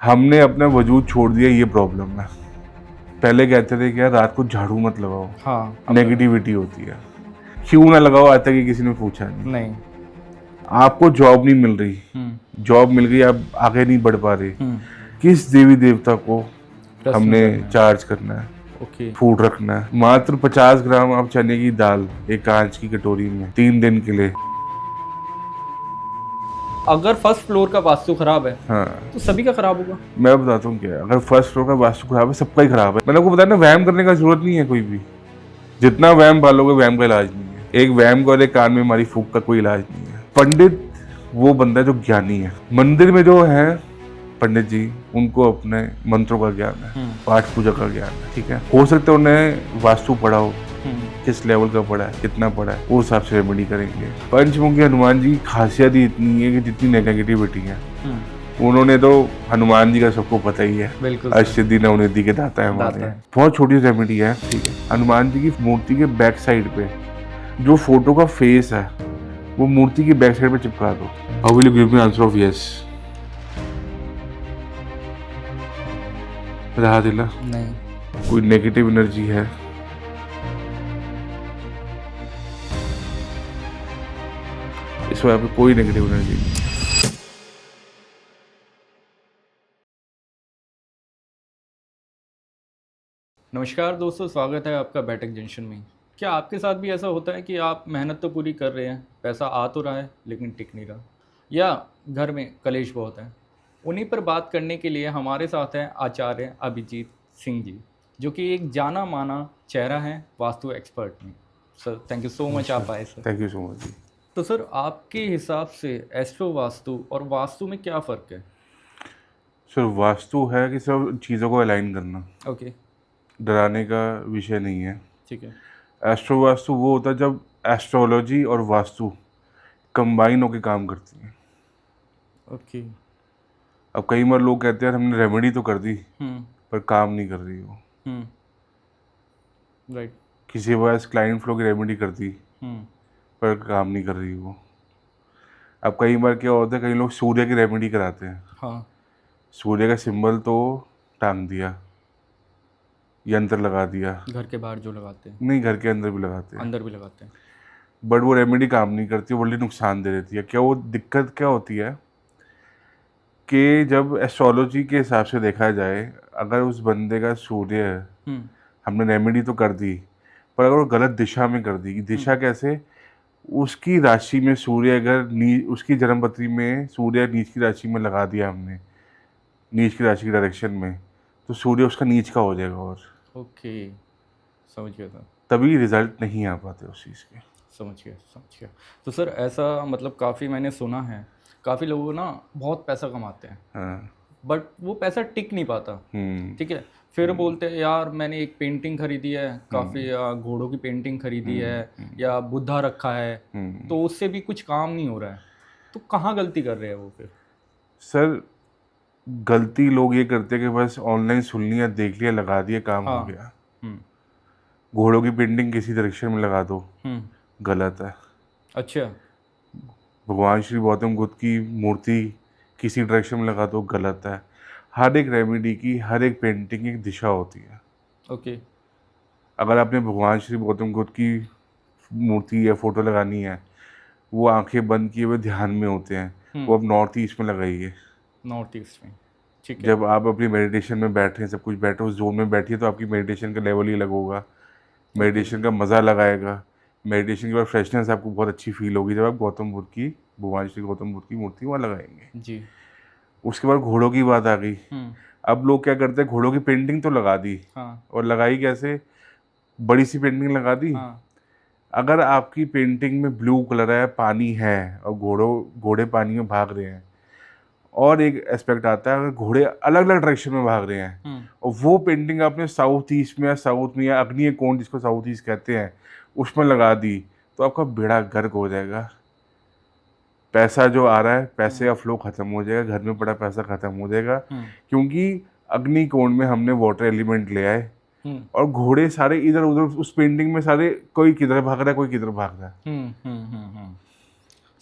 हमने अपना वजूद छोड़ दिया, ये प्रॉब्लम है। पहले कहते थे कि यार रात को झाड़ू मत लगाओ, हाँ नेगेटिविटी होती है। क्यों ना लगाओ, आज तक ये किसी ने पूछा नहीं। नहीं। आपको जॉब नहीं मिल रही, हम्म जॉब मिल गई, आप आगे नहीं बढ़ पा रहे, हम्म किस देवी देवता को प्रश्न हमने करना है। चार्ज करना है, ओके। फूड रखना है? मात्र 50 ग्राम आप चने की दाल एक कांच की कटोरी में 3 दिन के लिए। अगर फर्स्ट फ्लोर का वास्तु खराब है हाँ, तो सभी का खराब होगा। मैं बताता हूँ क्या है। अगर फर्स्ट फ्लोर का वास्तु खराब है, सबका ही खराब है। मैंने आपको बताया ना, वहम करने का जरूरत नहीं है कोई भी। जितना वहम पालोगे, वहम का इलाज नहीं है। एक वहम को और एक कान में हमारी फूंक का कोई इलाज नहीं है। पंडित वो बंदा है जो ज्ञानी है। मंदिर में जो है पंडित जी, उनको अपने मंत्रों का ज्ञान है, पाठ पूजा का ज्ञान है, ठीक है। हो सकता है उन्हें वास्तु पढ़ा हो, किस लेवल का पड़ा है, कितना पड़ा है, वो हिसाब से रेमेडी करेंगे। पंचमुखी हनुमान जी की खासियत ही इतनी है कि जितनी नेगेटिविटी है, उन्होंने तो, हनुमान जी का सबको पता ही है, बिल्कुल अष्टसिद्धि नवनिधि के दाता है हमारे। दाता है। बहुत छोटी रेमेडी है, ठीक है। हनुमान जी की मूर्ति के बैक साइड पे जो फोटो का फेस है, वो मूर्ति की बैक साइड पे चिपका दो। How will you give me answer of yes? रहा दिला नहीं। कोई नेगेटिव एनर्जी है? इस वजह पे कोई नेगेटिव एनर्जी नहीं। नमस्कार दोस्तों, स्वागत है आपका बैठक जंक्शन में। क्या आपके साथ भी ऐसा होता है कि आप मेहनत तो पूरी कर रहे हैं, पैसा आ तो रहा है लेकिन टिक नहीं रहा, या घर में कलेश बहुत है? उन्हीं पर बात करने के लिए हमारे साथ हैं आचार्य अभिजीत सिंह जी, जो कि एक जाना माना चेहरा है वास्तु एक्सपर्ट में। Sir thank you so much आप आए sir. Thank you so much जी। तो सर आपके हिसाब से एस्ट्रो वास्तु और वास्तु में क्या फ़र्क है? सर वास्तु है कि सब चीज़ों को अलाइन करना, ओके। डराने का विषय नहीं है। ठीक है। एस्ट्रो वास्तु वो होता है जब एस्ट्रोलॉजी और वास्तु कंबाइन होकर काम करती हैं। ओके। अब कई बार लोग कहते हैं यार हमने रेमेडी तो कर दी हम्म पर काम नहीं कर रही वो। राइट। किसी वजह क्लाइंट फ्लो की रेमेडी कर दी हम्म पर काम नहीं कर रही वो। अब कई बार क्या होता है, कई लोग सूर्य की रेमेडी कराते हैं, हाँ। सूर्य का सिंबल तो टांग दिया, यंत्र लगा दिया। घर के बाहर जो लगाते हैं, नहीं, घर के अंदर भी लगाते हैं, अंदर भी लगाते हैं। बट वो रेमेडी काम नहीं करती, वो बल्कि नुकसान दे देती है। क्या वो दिक्कत क्या होती है कि जब एस्ट्रोलॉजी के हिसाब से देखा जाए, अगर उस बंदे का सूर्य, हमने रेमेडी तो कर दी, पर अगर वो गलत दिशा में कर दी, दिशा कैसे? उसकी राशि में सूर्य अगर उसकी जन्मपत्री में सूर्य नीच की राशि में लगा दिया हमने, नीच की राशि की डायरेक्शन में, तो सूर्य उसका नीच का हो जाएगा और ओके, समझ गया था। तभी रिजल्ट नहीं आ पाते उस चीज़ के। समझ गया। तो सर ऐसा मतलब काफ़ी मैंने सुना है, काफ़ी लोग ना बहुत पैसा कमाते हैं हाँ। बट वो पैसा टिक नहीं पाता। हम्म। ठीक है। फिर बोलते हैं यार मैंने एक पेंटिंग खरीदी है, काफ़ी घोड़ों की पेंटिंग खरीदी है, या बुद्धा रखा है, तो उससे भी कुछ काम नहीं हो रहा है। तो कहाँ गलती कर रहे हैं वो फिर? सर गलती लोग ये करते हैं कि बस ऑनलाइन सुन लिया, देख लिया, लगा दिया, काम हो हाँ। गया। हम्म घोड़ों की पेंटिंग किसी डायरेक्शन में लगा दो, हम्म गलत है। अच्छा। भगवान श्री गौतम बुद्ध की मूर्ति किसी डायरेक्शन में लगा दो, गलत है। हर एक रेमेडी की, हर एक पेंटिंग की एक दिशा होती है। ओके। अगर आपने भगवान श्री गौतम बुद्ध की मूर्ति या फोटो लगानी है, वो आंखें बंद किए हुए ध्यान में होते हैं, वो अब नॉर्थ ईस्ट में लगाइए। नॉर्थ ईस्ट में। ठीक है। जब आप अपनी मेडिटेशन में बैठ रहे हैं, सब कुछ बैठे उस जोन में बैठिए, तो आपकी मेडिटेशन का लेवल ही अलग होगा, मेडिटेशन का मज़ा लगाएगा। मेडिटेशन के बाद फ्रेशनेस आपको बहुत अच्छी फील होगी जब आप गौतम बुद्ध की, भगवान श्री गौतम बुद्ध की मूर्ति वहाँ लगाएंगे। जी। उसके बाद घोड़ों की बात आ गई। अब लोग क्या करते हैं, घोड़ों की पेंटिंग तो लगा दी, हाँ और लगाई कैसे? बड़ी सी पेंटिंग लगा दी। हाँ अगर आपकी पेंटिंग में ब्लू कलर है, पानी है, और घोड़े पानी में भाग रहे हैं, और एक एस्पेक्ट आता है अगर घोड़े अलग अलग डायरेक्शन में भाग रहे हैं, और वो पेंटिंग आपने साउथ ईस्ट में, या साउथ में, या अग्नि कोण जिसको साउथ ईस्ट कहते हैं, उसमें लगा दी, तो आपका बेड़ा गर्क हो जाएगा। पैसा जो आ रहा है, पैसे का फ्लो खत्म हो जाएगा, घर में पड़ा पैसा खत्म हो जाएगा, क्योंकि अग्नि कोण में हमने वाटर एलिमेंट ले आए, और घोड़े सारे इधर उधर उस पेंटिंग में, सारे कोई किधर भाग रहा है, कोई किधर भाग रहा है।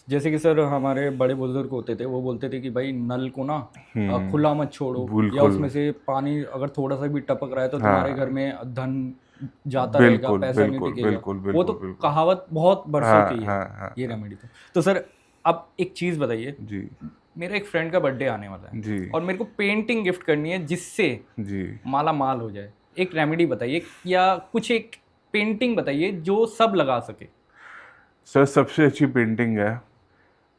जैसे कि सर हमारे बड़े बुजुर्ग होते थे, वो बोलते थे कि भाई नल को ना खुला मत छोड़ो, या बिल्कुल। उसमें से पानी अगर थोड़ा सा भी टपक रहा है तो तुम्हारे घर हाँ, में धन जाता रहेगा, बिल्कुल, पैसा नहीं बिल्कुल, टिकेगा। बिल्कुल, वो तो बिल्कुल, बिल्कुल। कहावत बहुत बरसों हाँ, की है, हाँ, हाँ, ये हाँ। रेमेडी तो सर अब एक चीज़ बताइए, जी, मेरा एक फ्रेंड का बर्थडे आने वाला है जी, और मेरे को पेंटिंग गिफ्ट करनी है जिससे जी। माला माल हो जाए। एक रेमेडी बताइए या कुछ एक पेंटिंग बताइए जो सब लगा सके। सर सबसे अच्छी पेंटिंग है,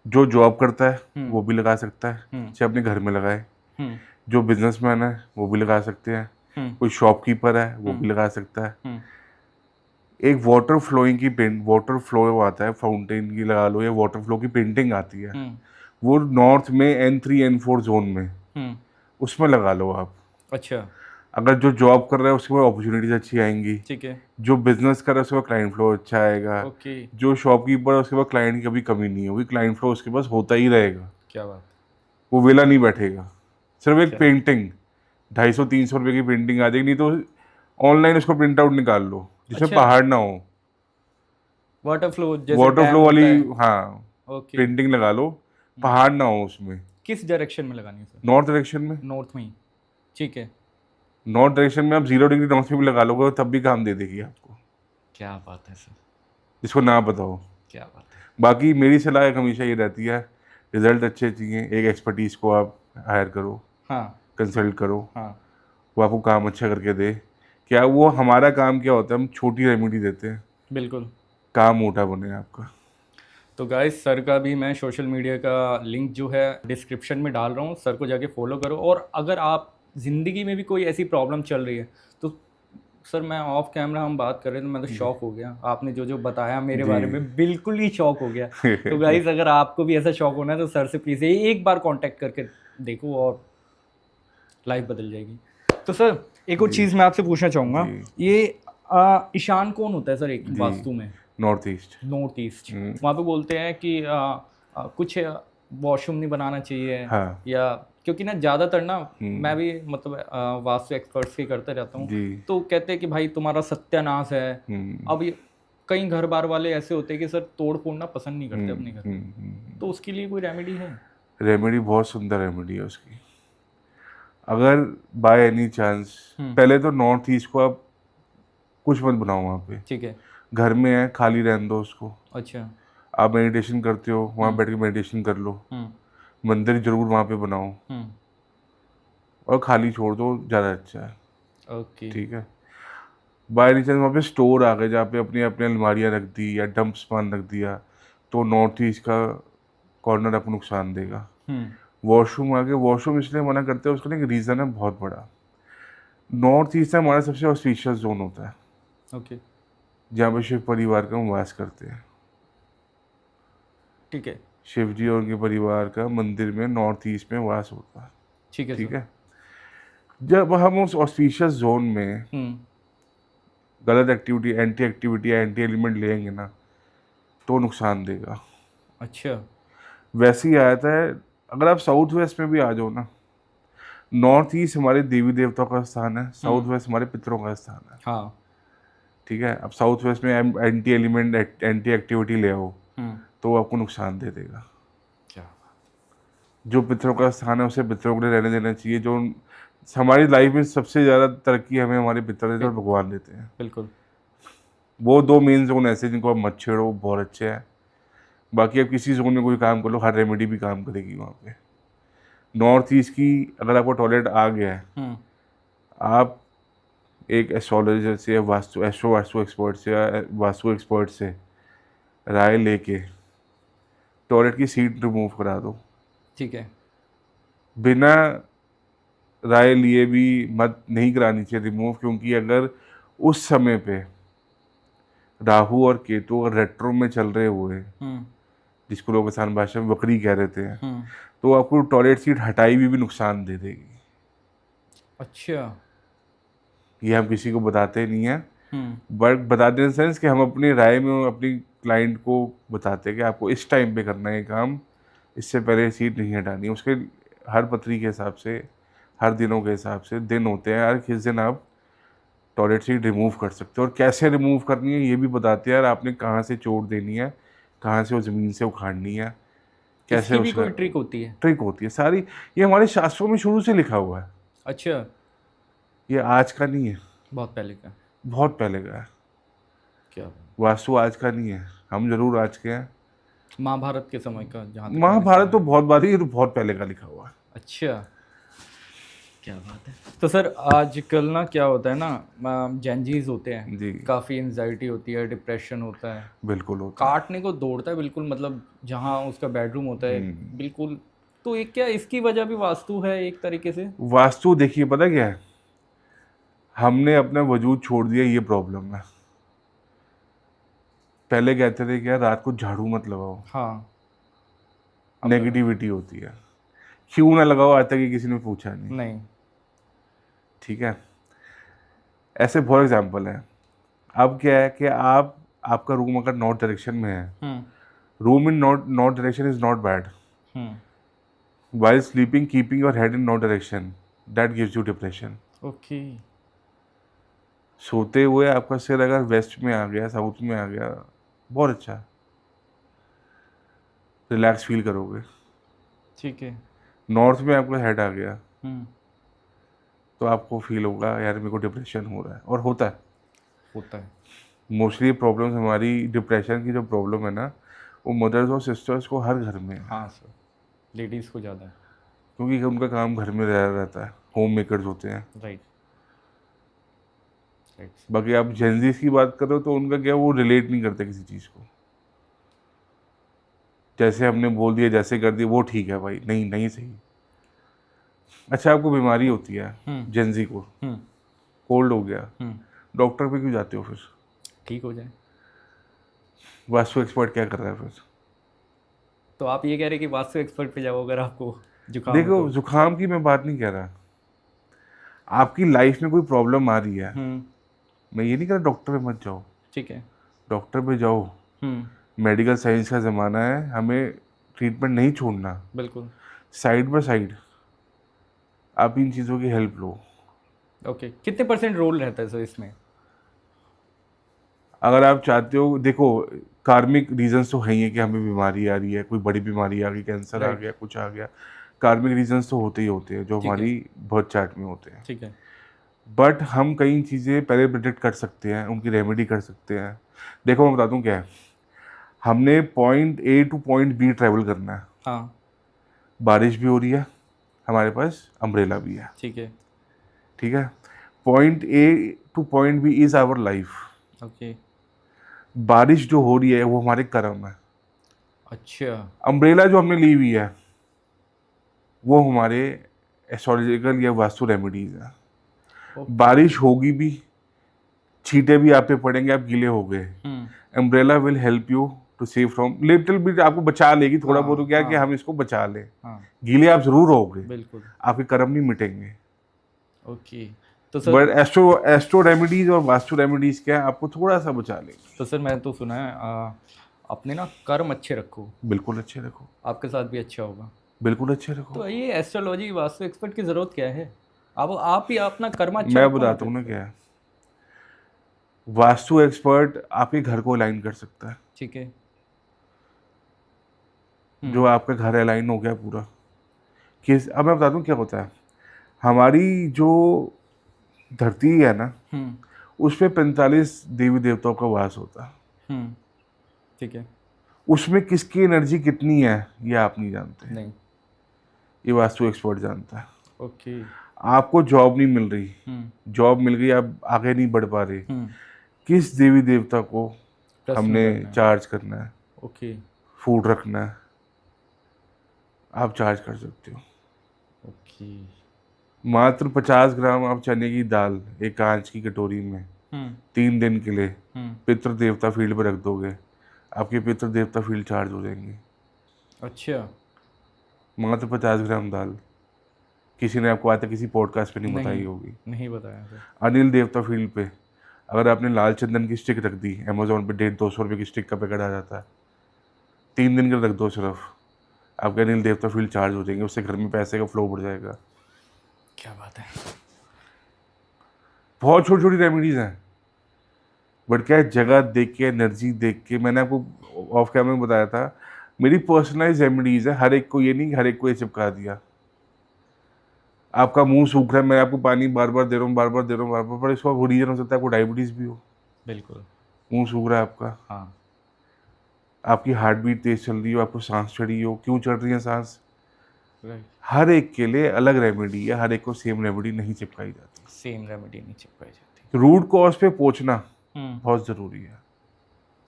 जो जॉब करता है हम्म। वो भी लगा सकता है, हम्म। चाहे अपने घर में लगाए। हम्म। जो बिजनेसमैन है वो भी लगा सकते हैं, हम्म। कोई शॉपकीपर है वो हम्म। भी लगा सकता है। हम्म। एक वाटर फ्लोइंग की पेंट, वाटर फ्लो आता है, फाउंटेन की लगा लो, या वाटर फ्लो की पेंटिंग आती है, हम्म। वो नॉर्थ में N3 N4 जोन में, हम्म। उसमें लगा लो आप। अच्छा। अगर जो जॉब कर रहा है उसके पास अपॉर्चुनिटीज अच्छी आएंगी, ठीक है। जो बिजनेस कर रहा है उसके पास क्लाइंट फ्लो अच्छा आएगा, ओके। जो शॉपकीपर है उसके पास क्लाइंट की कभी कमी नहीं होगी, क्लाइंट फ्लो उसके पास होता ही रहेगा, क्या बात वो वेला नहीं बैठेगा। सिर्फ है। एक क्या। पेंटिंग 250-300 रुपये की पेंटिंग आ जाएगी, नहीं तो ऑनलाइन उसको प्रिंट आउट निकाल लो जिसमें अच्छा, पहाड़ ना हो, वाटर फ्लो जैसे वाटर डैम फ्लो वाली। होता है। हाँ, ओके। पेंटिंग लगा लो, पहाड़ ना हो उसमें, किस डायरेक्शन में लगानी है सर? नॉर्थ डायरेक्शन में। नॉर्थ में ही। ठीक है। नॉर्थ डायरेक्शन में आप 0 डिग्री नॉर्थ में भी लगा लोगे तब भी काम दे देगी आपको, क्या बात है सर। जिसको ना बताओ। क्या बात है। बाकी मेरी सलाह एक हमेशा ये रहती है, रिजल्ट अच्छे चाहिए, एक एक्सपर्टीज़ को आप हायर करो, हाँ। कंसल्ट करो, हाँ। वो आपको काम अच्छा करके दे। क्या वो हमारा काम क्या होता है, हम छोटी रेमेडी देते हैं, बिल्कुल। काम मोटा बने आपका। तो गाइस सर का भी मैं सोशल मीडिया का लिंक जो है डिस्क्रिप्शन में डाल रहा हूँ, सर को जाके फॉलो करो। और अगर आप ज़िंदगी में भी कोई ऐसी प्रॉब्लम चल रही है तो सर, मैं ऑफ कैमरा हम बात कर रहे थे, मैं तो शॉक हो गया, आपने जो जो बताया मेरे जी। बारे में बिल्कुल ही शॉक हो गया। तो गाइस अगर आपको भी ऐसा शौक होना है तो सर से प्लीज़ एक बार कांटेक्ट करके देखो और लाइफ बदल जाएगी। तो सर एक और जी, चीज़ मैं आपसे पूछना चाहूँगा, जी, ये ईशान कौन होता है सर एक जी। वास्तु में? North east. North east. वहाँ पे बोलते हैं कि कुछ वॉशरूम नहीं बनाना चाहिए, हाँ। या क्योंकि ना ज़्यादातर ना मैं भी मतलब वास्तु एक्सपर्ट्स के करते रहता हूँ, जी। तो कहते हैं कि भाई तुम्हारा सत्यानाश है। हम्म, अब ये कई घर बार वाले ऐसे होते हैं कि सर तोड़ फोड़ना पसंद नहीं करते हम्म, अपने घर में, हम्म, तो उसके लिए कोई रेमेडी है? रेमेडी बहुत सुंदर रेमेडी है उसकी। अगर बाय एनी चांस, पहले तो नॉर्थ ईस्ट को आप कुछ मत बनाओ वहाँ पे, ठीक है। घर में है खाली रहने दो उसको। अच्छा। आप मेडिटेशन करते हो वहाँ बैठ के मेडिटेशन कर लो, हम्म। मंदिर जरूर वहाँ पे बनाओ, हम्म। और खाली छोड़ दो, ज़्यादा अच्छा है। ओके। ठीक है। बाय एनी चांस वहाँ पे स्टोर आ गए जहाँ पे अपनी अपनी अलमारियाँ रख दी या डंप सामान रख दिया, तो नॉर्थ ईस्ट का कॉर्नर आपको नुकसान देगा। हम्म। वॉशरूम आ गए, वॉशरूम इसलिए मना करते हैं, उसका ना एक रीज़न है बहुत बड़ा। नॉर्थ ईस्ट में हमारा सबसे ऑस्पिशियस जोन होता है, ओके। जहाँ पे शिव परिवार का हम वास करते हैं। ठीक है। शिव जी और उनके परिवार का मंदिर में नॉर्थ ईस्ट में वास होता है। ठीक है ठीक सर। है। जब हम उस ऑस्पिशियस जोन में हम्म। गलत एक्टिविटी या एंटी एलिमेंट लेंगे ना, तो नुकसान देगा। अच्छा। वैसे ही आता है, अगर आप साउथ वेस्ट में भी आ जाओ ना, नॉर्थ ईस्ट हमारे देवी देवताओं का स्थान है, साउथ वेस्ट हमारे पितरों का स्थान है। हाँ। ठीक है। अब साउथ वेस्ट में एंटी एलिमेंट एंटी एक्टिविटी ले आओ हम्म। तो वो आपको नुकसान दे देगा। क्या। जो पितरों का स्थान है उसे पितरों के लिए रहने देना चाहिए। जो हमारी लाइफ में सबसे ज़्यादा तरक्की हमें हमारे पितर देते हैं और भगवान देते हैं। बिल्कुल। वो दो मेन जोन ऐसे जिनको आप मत छेड़ो, वो बहुत अच्छे हैं। बाकी आप किसी जोन में कोई काम कर लो, हर रेमेडी भी काम करेगी वहाँ पे। नॉर्थ ईस्ट की अगर आपको टॉयलेट आ गया है, हम्म। आप एक एस्ट्रोलॉजर से या वास्तु एक्सपर्ट से या वास्तु एक्सपर्ट से राय लेके टॉयलेट की सीट रिमूव करा दो। ठीक है। बिना राय लिए भी मत नहीं करानी चाहिए रिमूव, क्योंकि अगर उस समय पे राहु और केतु अगर रेट्रो में चल रहे हुए, हम्म। जिसको लोग आसान भाषा में वक्री कह रहे थे, हम्म। तो आपको टॉयलेट सीट हटाई भी नुकसान दे देगी। अच्छा। ये हम किसी को बताते नहीं हैं, हम्म। बट बताते इन सेंस कि हम अपनी राय में अपनी क्लाइंट को बताते हैं कि आपको इस टाइम पे करना है ये काम, इससे पहले सीट नहीं हटानी। उसके हर पत्री के हिसाब से, हर दिनों के हिसाब से दिन होते हैं यार, किस दिन आप टॉयलेट सीट रिमूव कर सकते हो और कैसे रिमूव करनी है ये भी बताते हैं यार। आपने कहाँ से चोट देनी है, कहाँ से वो ज़मीन से उखाड़नी है, इसकी कैसे भी उसका कोई ट्रिक होती है? ट्रिक होती है सारी। ये हमारे शास्त्रों में शुरू से लिखा हुआ है, अच्छा, ये आज का नहीं है, बहुत पहले का। बहुत पहले का है। क्या वास्तु आज का नहीं है, हम जरूर आज के हैं। महाभारत के समय का, जहाँ तक मैंने महाभारत सुना तो है। बहुत बारी, ये तो बहुत पहले का लिखा हुआ है। अच्छा, क्या बात है। तो सर आजकल ना क्या होता है ना, जेंजीज होते हैं, जी काफ़ी एंजाइटी होती है, डिप्रेशन होता है, बिल्कुल होता है। काटने को दौड़ता है बिल्कुल, मतलब जहाँ उसका बेडरूम होता है बिल्कुल। तो एक क्या इसकी वजह भी वास्तु है एक तरीके से? वास्तु देखिए पता क्या है, हमने अपना वजूद छोड़ दिया, ये प्रॉब्लम है। पहले कहते थे क्या, रात को झाड़ू मत लगाओ, हाँ, नेगेटिविटी होती है। क्यों ना लगाओ, आज तक ये किसी ने पूछा नहीं। नहीं। ठीक है, ऐसे बहुत एग्जाम्पल है। अब क्या है कि आपका रूम अगर नॉर्थ डायरेक्शन में है, hmm room in north direction is not bad. Hmm while sleeping keeping your head in north direction, that gives you depression. Okay. सोते हुए आपका सिर अगर वेस्ट में आ गया, साउथ में आ गया, बहुत अच्छा, रिलैक्स फील करोगे। ठीक है। नॉर्थ में आपका हेड आ गया हम्म तो आपको फील होगा यार मेरे को डिप्रेशन हो रहा है, और होता है। होता है। मोस्टली प्रॉब्लम्स हमारी, डिप्रेशन की जो प्रॉब्लम है ना, वो मदर्स और सिस्टर्स को हर घर में है, हाँ सर, लेडीज़ को ज़्यादा है। क्योंकि उनका काम घर में रहता है, होम मेकर्स होते हैं। Right right. बाकी आप जेंजीज की बात करो तो उनका क्या, वो रिलेट नहीं करते किसी चीज़ को। जैसे हमने बोल दिया, जैसे कर दिया, वो ठीक है भाई, नहीं नहीं सही। अच्छा, आपको बीमारी होती है जेंजी को, हम्म कोल्ड हो गया, हम्म डॉक्टर पे क्यों जाते हो फिर? ठीक हो जाए। वास्तु एक्सपर्ट क्या कर रहा है फिर? तो आप ये कह रहे हैं कि वास्तु एक्सपर्ट पे जाओ अगर आपको जुकाम है देखो, तो? जुकाम की मैं बात नहीं कह रहा, आपकी लाइफ में कोई प्रॉब्लम आ रही है, मैं ये नहीं कह रहा डॉक्टर पे मत जाओ, ठीक है। डॉक्टर पे जाओ। मेडिकल साइंस का ज़माना है, हमें ट्रीटमेंट नहीं छोड़ना। बिल्कुल। साइड बाय साइड आप इन चीज़ों की हेल्प लो। ओके, कितने परसेंट रोल रहता है सर इसमें? अगर आप चाहते हो, देखो, कार्मिक रीजंस तो है ही है कि हमें बीमारी आ रही है, कोई बड़ी बीमारी आ गई, कैंसर आ राइट। गया, कुछ आ गया। कार्मिक रीजंस तो होते ही होते हैं, जो ठीक है। हमारी बर्थ चार्ट में होते हैं। ठीक है। बट हम कई चीज़ें पहले प्रिडिक्ट कर सकते हैं, उनकी रेमेडी कर सकते हैं। देखो मैं बताता हूँ क्या है, हमने point A to point be travel करना है। हाँ। बारिश भी हो रही है, हमारे पास अम्ब्रेला भी है। ठीक है। ठीक है, point A to point B is our life. Okay. बारिश जो हो रही है वो हमारे कर्म है। अच्छा। अम्ब्रेला जो हमने ली हुई है वो हमारे एस्ट्रोलॉजिकल या वास्तु रेमेडीज है। ओके। बारिश होगी भी, छींटे भी आप पे पड़ेंगे, आप गीले हो गए, umbrella will help you to save from, little bit आपको बचा लेगी, थोड़ा हाँ, बहुत तो क्या कि हाँ। हम इसको बचा लें। हाँ, गीले आप जरूर होगे, बिल्कुल। आपके कर्म नहीं मिटेंगे। ओके। तो सर बट एस्ट्रो रेमेडीज और वास्तु रेमेडीज क्या है, आपको थोड़ा सा बचा लेंगे। तो सर मैंने तो सुना है अपने ना कर्म अच्छे रखो, बिल्कुल अच्छे रखो, आपके साथ भी अच्छा होगा। बिल्कुल अच्छे रखो। तो ये एस्ट्रोलॉजी वास्तु एक्सपर्ट की ज़रूरत क्या है? अब आप ही अपना कर्म अच्छा मैं रखो ना बताता फिर। हूँ ना क्या है, वास्तु एक्सपर्ट आपके घर को अलाइन कर सकता है। ठीक है। जो आपका घर अलाइन हो गया पूरा, किस, अब मैं बता दूं क्या होता है, हमारी जो धरती है ना, उस पे 45 देवी देवताओं का वास होता है। ठीक है। उसमें किसकी एनर्जी कितनी है ये आप नहीं जानते, नहीं। ये वास्तु एक्सपर्ट जानता है। ओके। आपको जॉब नहीं मिल रही, जॉब मिल गई, आप आगे नहीं बढ़ पा रहे, किस देवी देवता को प्रश्न हमने करना है। चार्ज करना है, ओके। फूड रखना है, आप चार्ज कर सकते हो। ओके। मात्र 50 ग्राम आप चने की दाल एक कांच की कटोरी में 3 दिन के लिए पितृ देवता फील्ड पर रख दोगे, आपके पितृ देवता फील्ड चार्ज हो जाएंगे। अच्छा। मात्र 50 ग्राम दाल, किसी ने आपको आज तक किसी पॉडकास्ट पे नहीं बताई होगी। नहीं बताया सर। अनिल देवता फील्ड पे अगर आपने लाल चंदन की स्टिक रख दी, अमेजोन पे 150-200 रुपये की स्टिक का पैकेट आ जाता है, 3 दिन के लिए रख दो सिर्फ, आपके अनिल देवता फील्ड चार्ज हो जाएंगे, उससे घर में पैसे का फ्लो बढ़ जाएगा। क्या बात है। बहुत छोटी छोटी रेमेडीज हैं, बट क्या है, जगह देख के, एनर्जी देख के, मैंने आपको ऑफ कैमरा में बताया था, मेरी पर्सनलाइज रेमेडीज है, हर एक को ये नहीं कि हर एक को ये चिपका दिया। आपका मुंह सूख रहा है, मैं आपको पानी बार बार दे रहा हूँ, बार बार दे रहा हूँ, बार बार, पर इसका रीजन हो सकता है आपको डायबिटीज भी हो। बिल्कुल। मुंह सूख रहा है आपका, हाँ। आपकी हार्ट बीट तेज चल रही हो, आपको सांस चढ़ी हो, क्यों चढ़ रही है सांस, राइट। हर एक के लिए अलग रेमेडी है, हर एक को सेम रेमेडी नहीं चिपकाई जाती। सेम रेमेडी नहीं चिपकाई जाती। रूट कॉज पे पहुंचना हम्म। बहुत ज़रूरी है।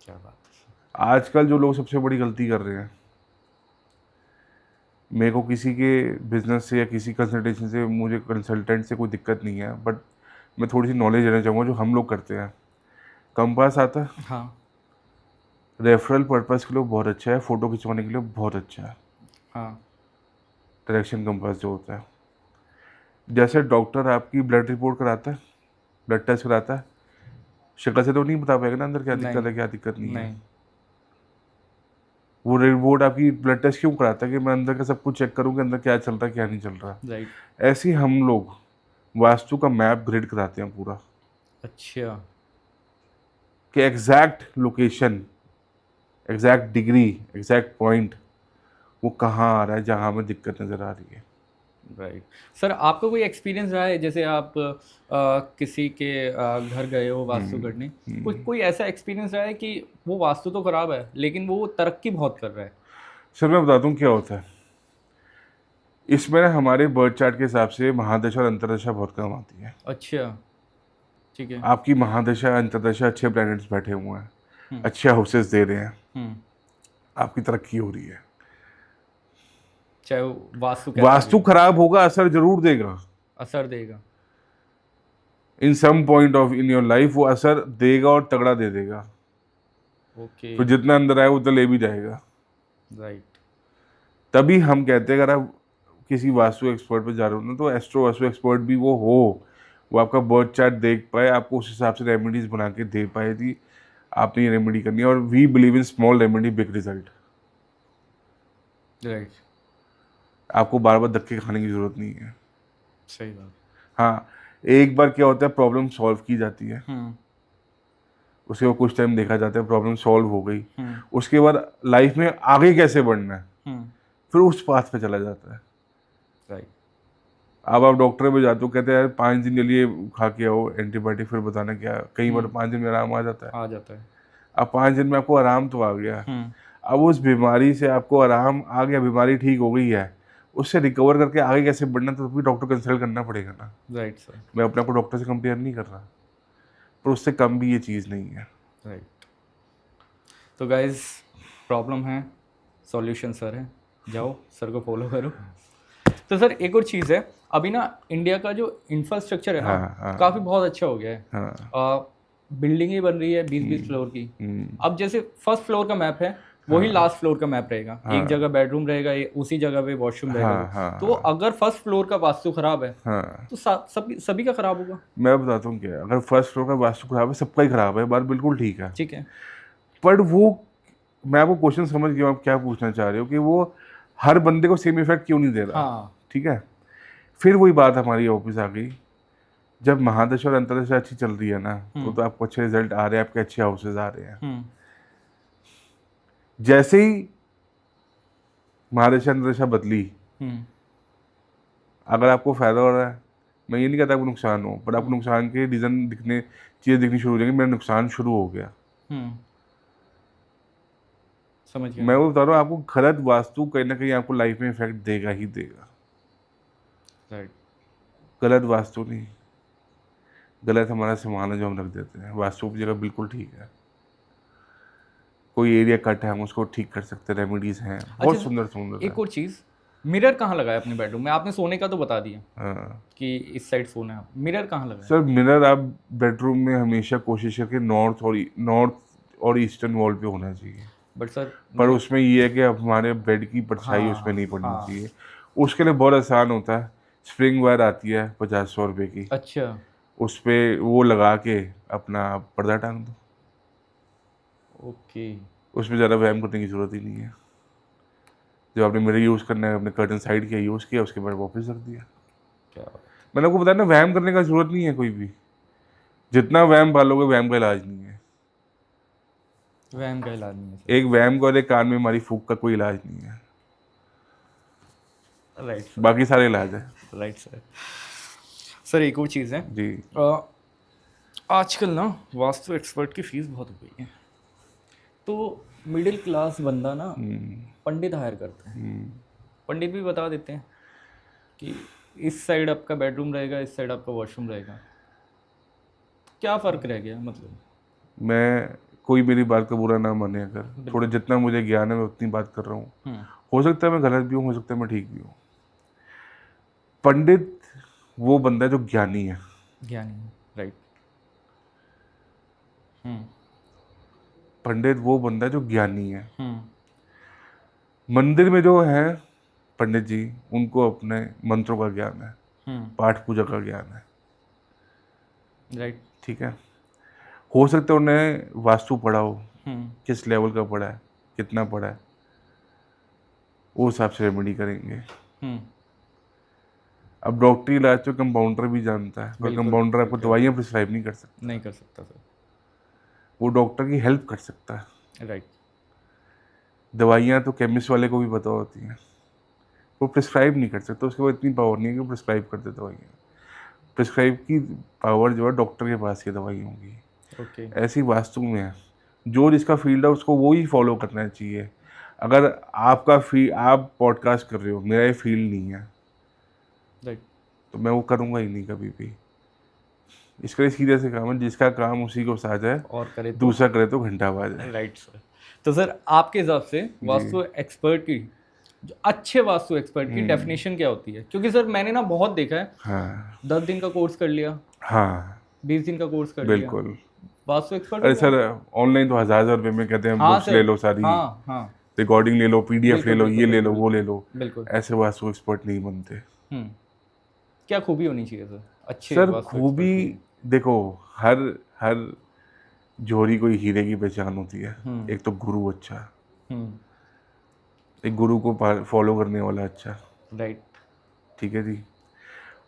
क्या बात है। आजकल जो लोग सबसे बड़ी गलती कर रहे हैं, मेरे को किसी के बिजनेस से या किसी कंसल्टेशन से, मुझे कंसल्टेंट से कोई दिक्कत नहीं है, बट मैं थोड़ी सी नॉलेज देना चाहूँगा जो हम लोग करते हैं। कंपास आता है, हाँ। रेफरल पर्पस के लिए बहुत अच्छा है, फ़ोटो खिंचवाने के लिए बहुत अच्छा है। हाँ। डायरेक्शन कंपास जो होता है, जैसे डॉक्टर आपकी ब्लड रिपोर्ट कराता है, ब्लड टेस्ट कराता है, शक्ल से तो नहीं बता पाएगा ना अंदर क्या दिक्कत नहीं। है, क्या दिक्कत नहीं है। नहीं। वो रिपोर्ट आपकी ब्लड टेस्ट क्यों कराता है कि मैं अंदर का सब कुछ चेक करूँ कि अंदर क्या चल रहा है, क्या नहीं चल रहा। राइट। ऐसे ही हम लोग वास्तु का मैप ग्रिड कराते हैं पूरा, अच्छा। कि exact location, exact degree, exact point वो कहाँ आ रहा है जहाँ हमें दिक्कत नज़र आ रही है। राइट। सर, आपका कोई एक्सपीरियंस रहा है, जैसे आप किसी के घर गए हो वास्तु करने, कोई कोई ऐसा एक्सपीरियंस रहा है कि वो वास्तु तो खराब है लेकिन वो तरक्की बहुत कर रहा है? सर मैं बताता हूँ क्या होता है इसमें ना, हमारे बर्थ चार्ट के हिसाब से महादशा और अंतरदशा बहुत काम आती है। अच्छा। ठीक है। आपकी महादशा अंतरदशा अच्छे प्लैनेट्स बैठे हुए हैं, हम्म। अच्छे हाउसेस दे रहे हैं, हम्म। आपकी तरक्की हो रही है। चाहे वो वास्तु कैसा वास्तु भी हो, खराब होगा, असर जरूर देगा। असर देगा। In some point of in your life वो असर देगा और तगड़ा दे देगा। ओके। फिर जितना अंदर आए उतना ले भी जाएगा। राइट। तभी हम कहते हैं, अगर आप किसी वास्तु एक्सपर्ट पे जा रहे हो ना, तो एस्ट्रो वास्तु एक्सपर्ट भी वो आपका बर्थ चार्ट देख पाए, आपको उस हिसाब से रेमेडीज बना के दे पाए कि आपने ये रेमेडी करनी है। और we believe in small remedy big result. Right. आपको बार बार धक्के खाने की जरूरत नहीं है। सही बात। हाँ, एक बार क्या होता है, प्रॉब्लम सॉल्व की जाती है, हम्म। उसके बाद कुछ टाइम देखा जाता है, प्रॉब्लम सॉल्व हो गई, हम्म। उसके बाद लाइफ में आगे कैसे बढ़ना है, हम्म। फिर उस पाथ पे चला जाता है। राइट। अब आप डॉक्टर पे जाते हो, कहते हैं यार 5 दिन के लिए खा के आओ एंटीबायोटिक, फिर बताना क्या, कई बार 5 दिन में आराम आ जाता है। आ जाता है। अब 5 दिन में आपको आराम तो आ गया, हम्म। अब उस बीमारी से आपको आराम आ गया, बीमारी ठीक हो गई है, उससे रिकवर करके आगे कैसे बढ़ना, तो भी डॉक्टर कंसल्ट करना पड़ेगा ना। Right sir. मैं अपने आप को डॉक्टर से कंपेयर नहीं कर रहा, पर उससे कम भी ये चीज़ नहीं है। राइट। तो गाइज, प्रॉब्लम है, सॉल्यूशन सर है, जाओ सर को फॉलो करो। तो सर एक और चीज़ है, अभी ना इंडिया का जो इंफ्रास्ट्रक्चर है ना, हाँ। काफ़ी बहुत अच्छा हो गया है। हाँ। बिल्डिंगें बन रही है 20-20 फ्लोर की। हम्म। अब जैसे फर्स्ट फ्लोर का मैप है, वही लास्ट फ्लोर का मैप रहेगा। एक जगह बेडरूम रहेगा, उसी जगह पे वॉशरूम रहेगा। हाँ। तो अगर फर्स्ट फ्लोर का वास्तु खराब है हाँ, तो सभी का खराब होगा। मैं बताता हूँ क्या, अगर फर्स्ट फ्लोर का वास्तु खराब है, सबका ही खराब है, बात बिल्कुल ठीक है। ठीक है। पर वो, मैं आपको क्वेश्चन समझ गया आप क्या पूछना चाह रहे हो, कि वो हर बंदे को सेम इफेक्ट क्यों नहीं दे रहा। हाँ। ठीक है, फिर वही बात हमारी ऑफिस आ गई, जब महादशा और अंतरदशा अच्छी चल रही है ना, तो आपको अच्छे रिजल्ट आ रहे हैं, आपके अच्छे हाउसेज आ रहे हैं। जैसे ही महादशा अंतरदशा बदली, अगर आपको फायदा हो रहा है, मैं ये नहीं कहता आपको नुकसान हो, पर आपको नुकसान के रीजन दिखने, चीज़ें दिखनी शुरू हो जाएंगी, मेरा नुकसान शुरू हो गया। समझ गया। मैं वो बता रहा हूँ, आपको गलत वास्तु कहीं ना कहीं आपको लाइफ में इफेक्ट देगा ही देगा। राइट। गलत वास्तु नहीं, गलत हमारा सामान है जो हम रख देते हैं। वास्तु की जगह बिल्कुल ठीक है, कोई एरिया कट है हम उसको ठीक कर सकते हैं, रेमेडीज हैं बहुत सुंदर सुंदर। एक और चीज़, मिरर कहाँ लगाया अपने बेडरूम में? आपने सोने का तो बता दिया हाँ कि इस साइड सोना है, मिरर कहाँ लगाया? सर, मिरर आप बेडरूम में हमेशा कोशिश करके नॉर्थ और ईस्टर्न वॉल पे होना चाहिए। बट सर, पर उसमें ये है कि अब हमारे बेड की परछाई उसमें नहीं पड़नी चाहिए। उसके लिए बहुत आसान होता है, स्प्रिंग वायर आती है 50-100 रुपये की। अच्छा। उस पर वो लगा के अपना पर्दा टांग दो। ओके। उसमें ज़्यादा व्यायाम करने की ज़रूरत ही नहीं है। जब आपने मिरर यूज़ करना है, अपने कर्टन साइड किया, यूज़ किया, उसके बाद वापस रख दिया। क्या? मैंने आपको बताया ना, व्यायाम करने का ज़रूरत नहीं है कोई भी। जितना व्यायाम पालोगे, व्यायाम का इलाज नहीं है। वहम का इलाज नहीं है एक वहम को और एक कान में मारी फूंक का कोई इलाज नहीं है, सर। राइट सर, बाकी सारे इलाज है। Right sir. सर एक और चीज़ है, जी। आजकल ना वास्तु एक्सपर्ट की फीस बहुत हो गई है, तो मिडिल क्लास बंदा ना पंडित हायर करते हैं। पंडित भी बता देते हैं कि इस साइड आपका बेडरूम रहेगा, इस साइड आपका वॉशरूम रहेगा। क्या फ़र्क रह गया मतलब? मैं कोई मेरी बात का बुरा ना माने, अगर थोड़ा जितना मुझे ज्ञान है मैं उतनी बात कर रहा हूँ। हो सकता है मैं गलत भी हूँ, हो सकता है मैं ठीक भी हूँ। पंडित वो बंदा है जो ज्ञानी है। ज्ञानी है, राइट। पंडित वो बंदा है जो ज्ञानी है। मंदिर में जो है पंडित जी, उनको अपने मंत्रों का ज्ञान है, पाठ पूजा का ज्ञान है, राइट। ठीक है। हो सकता है उन्हें वास्तु पढ़ा हो, किस लेवल का पढ़ा है, कितना पढ़ा है, वो हिसाब से रेमेडी करेंगे। अब डॉक्टरी इलाज तो कंपाउंडर भी जानता है, पर बिल्कुल, कंपाउंडर आपको बिल्कुल। दवाइयाँ प्रिस्क्राइब नहीं कर सकता, नहीं कर सकता सर। वो डॉक्टर की हेल्प कर सकता है। राइट। दवाइयाँ तो केमिस्ट वाले को भी पता होती हैं, वो प्रिस्क्राइब नहीं कर सकता, उसके पास इतनी पावर नहीं है कि प्रिस्क्राइब कर दे दवाइयाँ। प्रिस्क्राइब की पावर जो है डॉक्टर के पास की दवाइयों की। ओके। ऐसी वास्तु में है, जो जिसका फील्ड है उसको वो ही फॉलो करना चाहिए। अगर आपका आप पॉडकास्ट कर रहे हो, मेरा ये फील्ड नहीं है, राइट। तो मैं वो करूँगा ही नहीं कभी भी। इसका लिए सीधे से काम है, जिसका काम उसी को साझ है, और करे तो दूसरा करे तो घंटाबाज है। Right sir. तो सर आपके हिसाब से वास्तु एक्सपर्ट की, जो अच्छे वास्तु एक्सपर्ट की डेफिनेशन क्या होती है? क्योंकि सर मैंने ना बहुत देखा है, हाँ 10 दिन का कोर्स कर लिया, हाँ 20 दिन का कोर्स कर लिया, बिल्कुल। वास्तु एक्सपर्ट हो अरे गया। सर, ऑनलाइन तो हज़ार रुपये में कहते हैं, हाँ बुक्स सर, ले लो सारी, हाँ हाँ, रिकॉर्डिंग ले लो, पीडीएफ ले बिल्कुल लो, बिल्कुल ये ले लो, बिल्कुल वो ले लो। बिल्कुल। ऐसे वास्तु एक्सपर्ट नहीं बनते। क्या खूबी होनी चाहिए सर अच्छे सर वास्तु खूबी, एक्सपर्ट की? देखो, हर हर जोड़ी कोई हीरे की पहचान होती है। एक तो गुरु अच्छा, एक गुरु को फॉलो करने वाला अच्छा, राइट। ठीक है जी।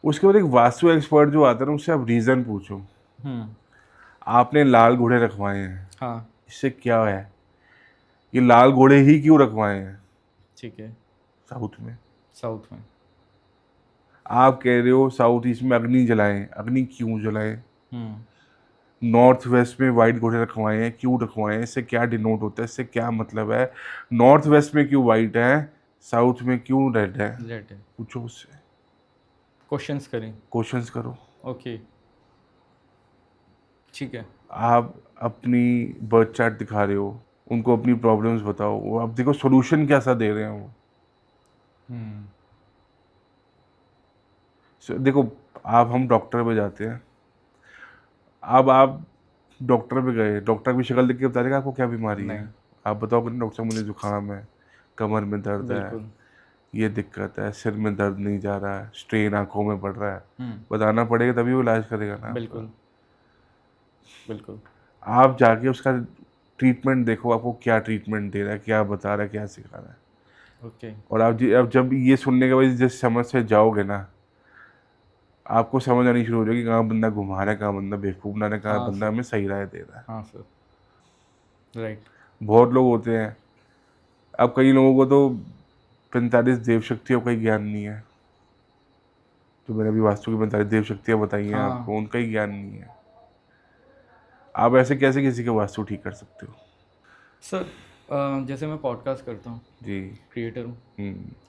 उसके बाद एक वास्तु एक्सपर्ट जो आता है ना, उससे आप रीज़न पूछो। आपने लाल घोड़े रखवाए हैं, हाँ इससे क्या है, ये लाल घोड़े ही क्यों रखवाए हैं ठीक है। साउथ में? साउथ में। आप कह रहे हो साउथ ईस्ट में अग्नि जलाएं, अग्नि क्यों जलाएं? नॉर्थ वेस्ट में वाइट घोड़े रखवाए हैं, क्यों रखवाए हैं? इससे क्या डिनोट होता है, इससे क्या मतलब है? नॉर्थ वेस्ट में क्यों वाइट है, साउथ में क्यों रेड है? रेड है। पूछो उससे, क्वेश्चंस करें। क्वेश्चंस करो। ओके ठीक है। आप अपनी बर्थ चार्ट दिखा रहे हो, उनको अपनी प्रॉब्लम्स बताओ, वो आप देखो सोल्यूशन कैसा दे रहे हैं वो। देखो, हम डॉक्टर पे जाते हैं, अब आप डॉक्टर पे गए, डॉक्टर की शक्ल देख के बता देगा आपको क्या बीमारी है। आप बताओगे ना, डॉक्टर साहब मुझे जुकाम है, कमर में दर्द है, बिल्कुल। ये दिक्कत है, सिर में दर्द नहीं जा रहा है, स्ट्रेन आंखों में पड़ रहा है, बताना पड़ेगा तभी वो इलाज करेगा ना। बिल्कुल बिल्कुल। आप जाके उसका ट्रीटमेंट देखो, आपको क्या ट्रीटमेंट दे रहा है, क्या बता रहा है, क्या सिखा रहा है। ओके। और अब जब ये सुनने के बाद जिस समझ से जाओगे ना, आपको समझ आनी शुरू हो जाएगी कहाँ बंदा घुमा रहा है, कहाँ बंदा बेवकूफ़ बना रहा है, कहाँ हाँ बंदा सर। हमें सही राय दे रहा है। हाँ सर। राइट। बहुत लोग होते हैं, अब कई लोगों को तो 45 देव शक्तियों का ही ज्ञान नहीं है, तो मैंने अभी वास्तु की 45 देव शक्तियाँ बताई हैं हाँ। आपको, उनका ही ज्ञान नहीं है। आप ऐसे कैसे किसी के वास्तु ठीक कर सकते हो? सर जैसे मैं पॉडकास्ट करता हूँ, जी। क्रिएटर हूँ,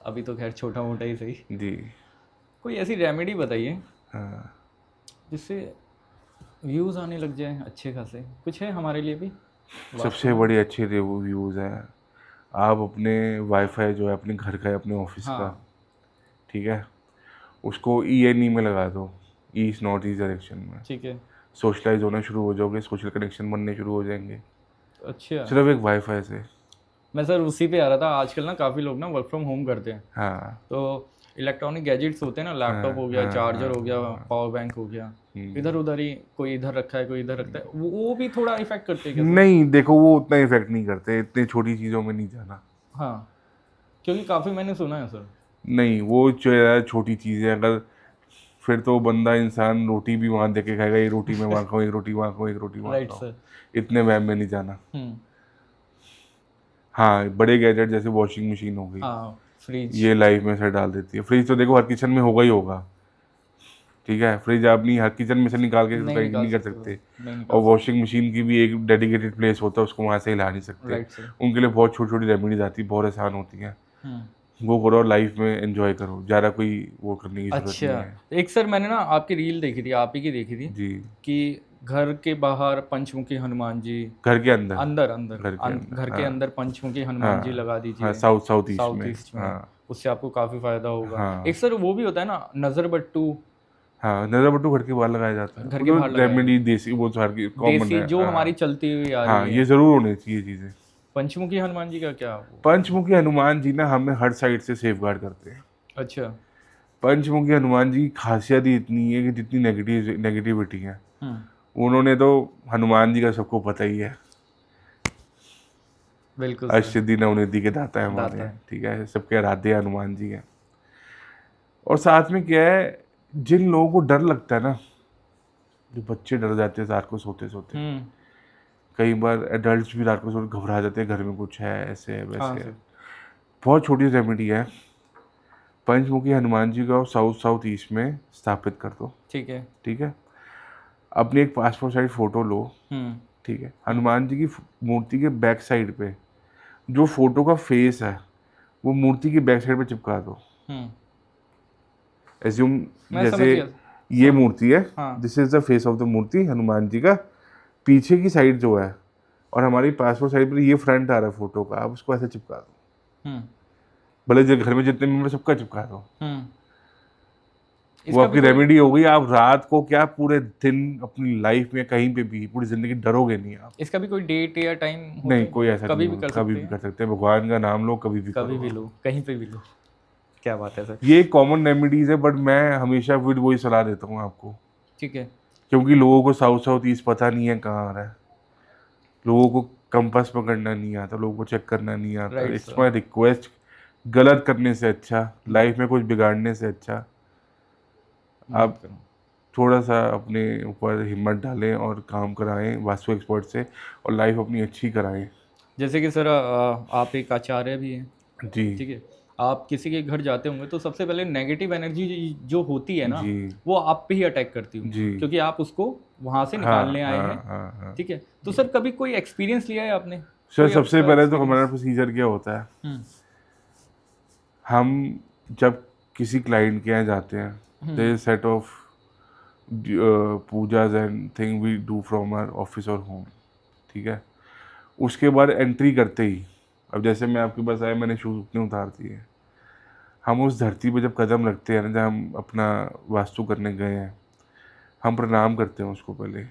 अभी तो खैर छोटा मोटा ही सही, जी। कोई ऐसी रेमेडी बताइए हाँ, जिससे व्यूज़ आने लग जाए अच्छे खासे, कुछ है हमारे लिए भी? सबसे बड़ी अच्छे व्यूज़ हैं, आप अपने वाईफाई जो है अपने घर का है, अपने ऑफिस का, हाँ ठीक है, उसको ENE में लगा दो, ईस्ट नॉर्थ ईस्ट डायरेक्शन में। ठीक है। सोशलाइज होना शुरू हो जाओगे, सोशल कनेक्शन बनने शुरू हो जाएंगे, अच्छा। सिर्फ एक वाईफाई से। मैं सर उसी पे आ रहा था, आजकल ना काफ़ी लोग ना वर्क फ्रॉम होम करते हैं, हाँ तो इलेक्ट्रॉनिक गैजेट्स होते हैं ना, लैपटॉप हो गया, चार्जर हो गया, पावर बैंक हो गया, इधर उधर ही, कोई इधर रखा है कोई इधर रखता है, वो भी थोड़ा इफेक्ट करते हैं क्या सर? नहीं, देखो वो उतना इफेक्ट नहीं करते, इतनी छोटी चीज़ों में नहीं जाना। हाँ, क्योंकि काफ़ी मैंने सुना है सर। नहीं, वो जो है छोटी चीज़ है, अगर फिर तो बंदा इंसान रोटी भी वहाँ देके खाएगा, एक रोटी मैं वहाँ खाऊँ, एक रोटी वहाँ खाऊँ, एक रोटी वहाँ राइट खाऊँ, सर। इतने वहम में नहीं जाना। हाँ, बड़े गैजेट जैसे वॉशिंग मशीन हो गई, हाँ, फ्रिज। ये लाइफ में असर डाल देती है। फ्रिज तो देखो हर किचन में होगा ही होगा, ठीक है, फ्रिज आप नहीं हर किचन में से निकाल के तो नहीं कहीं निकाल नहीं कर सकते सकते। भाई, नहीं और निकाल सकते। वॉशिंग मशीन की भी एक डेडिकेटेड प्लेस होता है, उसको वहाँ से हिला नहीं सकते। Right sir. उनके लिए बहुत छोटी छोटी रेमेडीज आती है, बहुत आसान होती हैं, हम्म। वो करो और लाइफ में एंजॉय करो, ज़्यादा कोई वो करने की ज़रूरत नहीं अच्छा, है। एक सर मैंने ना आपकी रील देखी थी, आप ही की देखी थी, जी। कि घर के बाहर पंचमुखी हनुमान जी, घर के अंदर, अंदर अंदर घर के अंदर, घर के हाँ। अंदर पंचमुखी हनुमान जी हाँ लगा हाँ, दीजिए साउथ साउथ ईस्ट साउथ में, ईस्ट में, हाँ। उससे आपको काफ़ी फायदा होगा। एक हाँ सर वो भी होता है ना, नज़र बट्टू, हाँ, नज़र बट्टू घर के बाहर लगाया जाता है, घर वो के तो बाहर लगाया रेमेडी जाता देसी, वो तो हर की है, कॉमन देसी है, जो हमारी हाँ। चलती हुई आ रही हाँ, ये है। ज़रूर होनी चाहिए चीज़ें। पंचमुखी हनुमान जी का क्या वो? पंचमुखी हनुमान जी ना हमें हर साइड से सेफ गार्ड करते हैं। अच्छा। पंचमुखी हनुमान जी की खासियत ही इतनी है कि जितनी नेगेटिविटी है, हम्म। उन्होंने तो, हनुमान जी का सबको पता ही है, बिल्कुल सर। अष्टसिद्धि नवनिधि के दाता है दाता हमारे, है। ठीक है, सबके आराध्य हनुमान जी हैं। और साथ में क्या है, जिन लोगों को डर लगता है ना, जो बच्चे डर जाते हैं रात को सोते सोते, हम्म। कई बार एडल्ट्स भी रात को सोते घबरा जाते हैं, घर में कुछ है, ऐसे है हाँ वैसे है। सर। बहुत छोटी रेमेडी है, पंचमुखी हनुमान जी को साउथ साउथ ईस्ट में स्थापित कर दो, ठीक है। ठीक है। अपनी एक पासपोर्ट साइज फोटो लो, हम्म। ठीक है, हनुमान जी की मूर्ति के बैक साइड पे जो फोटो का फेस है, वो मूर्ति की बैक साइड पे चिपका दो। हम्म। एज्यूम, मैं समझ जैसे गया। ये मूर्ति है, हाँ। This is the face of the मूर्ति हनुमान जी का, पीछे की साइड जो है, और हमारी पासपोर्ट साइड पर ये फ्रंट आ रहा है फोटो का, आप उसको ऐसे चिपका दो, हम्म। भले जो घर में जितने मेंबर सबका चिपका दो। हम्म। वो इसका भी आपकी कोई, रेमेडी हो गई। आप रात को क्या, पूरे दिन अपनी लाइफ में कहीं पे भी पूरी जिंदगी डरोगे नहीं आप। इसका भी कोई डेट या टाइम होता नहीं, है? कोई ऐसा नहीं कभी भी होगा, कर कभी सकते भी हैं? कर सकते हैं, भगवान का नाम लो, कभी भी कभी करो भी आप। लो, कहीं पे भी लो। क्या बात है सर। ये कॉमन रेमेडीज है, बट मैं हमेशा फिर वही सलाह देता हूँ आपको, ठीक है। क्योंकि लोगों को साउथ साउथ ईस्ट पता नहीं है कहाँ आ रहा है, लोगों को कंपास पकड़ना नहीं आता, लोगों को चेक करना नहीं आता। Right it's sir. My request, गलत करने से अच्छा, लाइफ में कुछ बिगाड़ने से अच्छा, मत आप करो। थोड़ा सा अपने ऊपर हिम्मत डालें और काम कराएं वास्तु एक्सपर्ट से, और लाइफ अपनी अच्छी कराएं। जैसे कि सर आप एक आचार्य भी हैं, जी। ठीक है, आप किसी के घर जाते होंगे तो सबसे पहले नेगेटिव एनर्जी जो होती है ना, जी। वो आप पे ही अटैक करती होंगी, जी। क्योंकि आप उसको वहां से हाँ निकालने आए हाँ हैं। हाँ हाँ। ठीक है, तो सर कभी कोई एक्सपीरियंस लिया है आपने? सर कोई सबसे आपका पहले तो हमारा एक्सपीरियंस? प्रोसीजर क्या होता है, हम्म। हम जब किसी क्लाइंट के यहाँ जाते हैं, देयर इज सेट ऑफ पूजाज and thing we do from our office और होम, ठीक है। उसके बाद एंट्री करते ही, अब जैसे मैं आपके पास आया, मैंने शूज़ अपने उतार दिए, हम उस धरती पर जब कदम रखते हैं ना, जब हम अपना वास्तु करने गए हैं, हम प्रणाम करते हैं उसको पहले।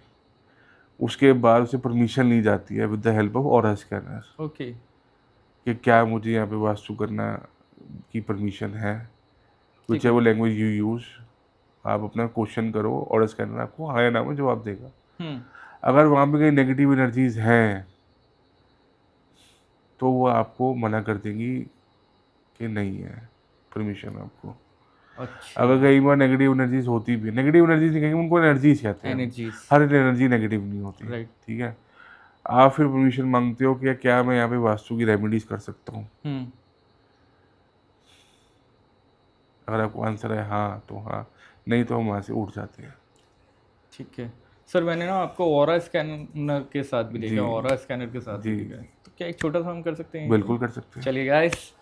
उसके बाद उसे परमिशन ली जाती है with the help of aura scanner, okay. कि क्या मुझे यहाँ पे वास्तु करना की परमिशन है, ठीक विच है। Ever language you use. आप अपना क्वेश्चन करो, ऑरा स्कैनर आपको हाँ या ना में जवाब देगा। हम्म। अगर वहाँ पे कहीं नेगेटिव एनर्जीज हैं, तो वो आपको मना कर देंगी कि नहीं है परमिशन आपको। अच्छा। अगर कई बार नेगेटिव एनर्जीज होती भी, नेगेटिव एनर्जीज नहीं कहेंगे, उनको एनर्जीज कहते हैं हम। एनर्जीज। हर एनर्जी नेगेटिव नहीं होती, राइट। ठीक है। आप फिर परमिशन मांगते हो कि क्या मैं यहाँ पे वास्तु की रेमेडीज कर सकता हूँ। हम्म। अगर आपको आंसर है हाँ तो हाँ, नहीं तो हम वहाँ से उठ जाते हैं। ठीक है सर, मैंने ना आपको ऑरा स्कैनर के साथ भी देखा जी। है, ऑरा स्कैनर के साथ भी जी। देखा है, तो क्या एक छोटा सा हम कर सकते हैं यहीं पे? बिल्कुल कर सकते हैं। चलिए गाइस।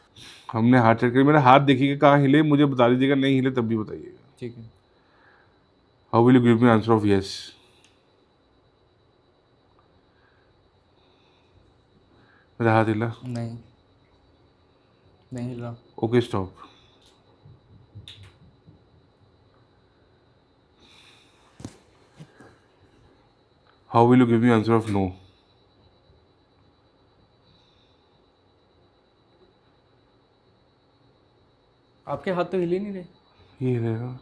हमने हाथ चेक कर, मेरा हाथ देखिएगा कहाँ हिले, मुझे बता दीजिएगा, नहीं हिले तब भी बताइएगा। ठीक है। How will you give me answer of yes? मेरा हाथ हिला। नहीं, नहीं हिल रहा। Okay stop. How will you give me answer of no? आपके हाथ तो हिल ही नहीं रहे। ये हिलेगा,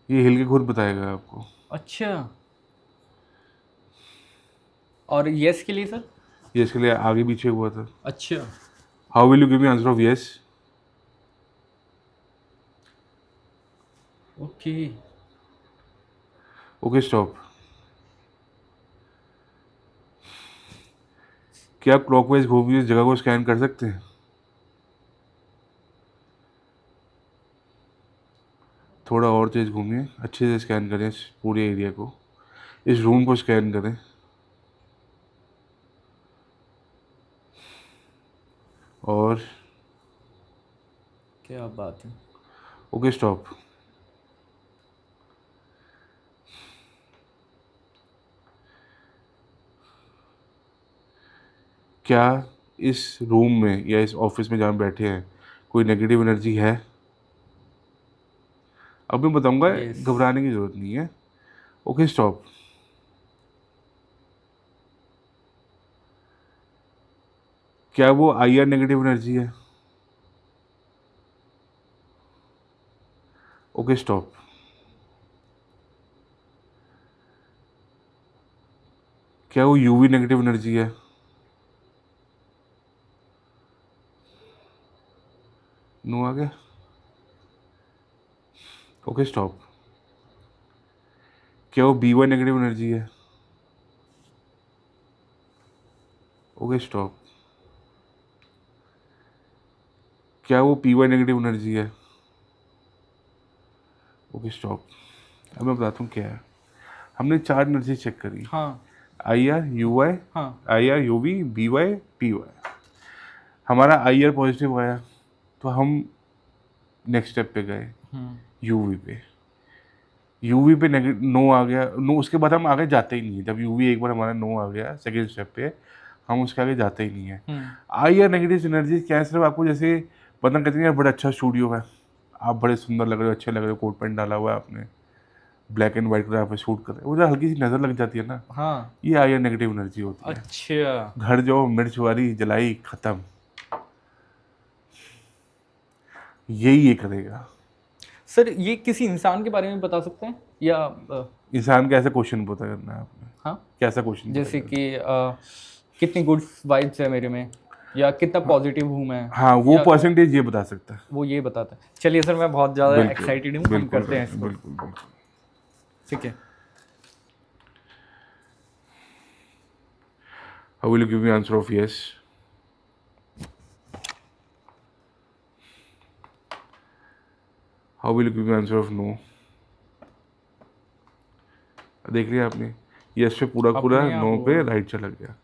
ये हिल के खुद बताएगा आपको। अच्छा, और यस के लिए सर? ये इसके लिए आगे पीछे हुआ था। अच्छा। How will you give me answer of yes? Okay. Okay stop. क्या आप क्लॉकवाइज घूम के इस जगह को स्कैन कर सकते हैं? थोड़ा और तेज घूमिए, अच्छे से स्कैन करें इस पूरे एरिया को, इस रूम को स्कैन करें। और क्या बात है। Okay stop. क्या इस रूम में या इस ऑफिस में जहाँ बैठे हैं कोई नेगेटिव एनर्जी है? अब मैं बताऊंगा, Yes. घबराने की जरूरत नहीं है। Okay stop. क्या वो IR नेगेटिव एनर्जी है? Okay stop. क्या वो UV नेगेटिव एनर्जी है? नो आ गया। Okay stop. क्या वो BY नेगेटिव एनर्जी है? Okay stop. क्या वो PY नेगेटिव एनर्जी है? Okay stop. अब मैं बताता हूँ क्या है। हमने 4 एनर्जी चेक करी, हाँ IR UY, हाँ। IR UV, BY PY। हमारा IR पॉजिटिव आया तो हम नेक्स्ट स्टेप पे गए, UV पे। यूवी पे नो आ गया, नो, उसके बाद हम आगे जाते ही नहीं है। जब यूवी एक बार हमारा नो आ गया सेकेंड स्टेप पे, हम उसके आगे जाते ही नहीं है। IR नेगेटिव एनर्जी क्या है? सिर्फ आपको जैसे बंदा कहते हैं यार बड़ा अच्छा स्टूडियो है, आप बड़े सुंदर लग रहे हो, अच्छे लग रहे हो, कोट पैंट डाला हुआ है आपने, ब्लैक एंड वाइट कलर आप शूट कर रहे हो, वो जो हल्की सी नज़र लग जाती है ना, हाँ। ये IR नेगेटिव एनर्जी होती है। अच्छा घर जाओ, मिर्च वाली जलाई, खत्म। यही ये करेगा। सर, ये किसी इंसान के बारे में बता सकते हैं या इंसान का ऐसा क्वेश्चन पता करना है आपने? हाँ, कैसा क्वेश्चन? जैसे कि कितनी गुड वाइब्स है मेरे में, या कितना पॉजिटिव हूँ मैं, हाँ, वो या परसेंटेज ये बता सकता है। वो ये बताता है। चलिए सर, मैं बहुत ज़्यादा बिल्कुल, एक्साइटेड हूँ, हम बिल्कुल, करते हैं इसको। बिल्कुल, बिल्कुल। ठीक है। How will you give me answer of yes? How will you give me answer of no? देख लिया आपने, यस पे पूरा पूरा, अपने आप नो हुआ। पे राइट चला गया।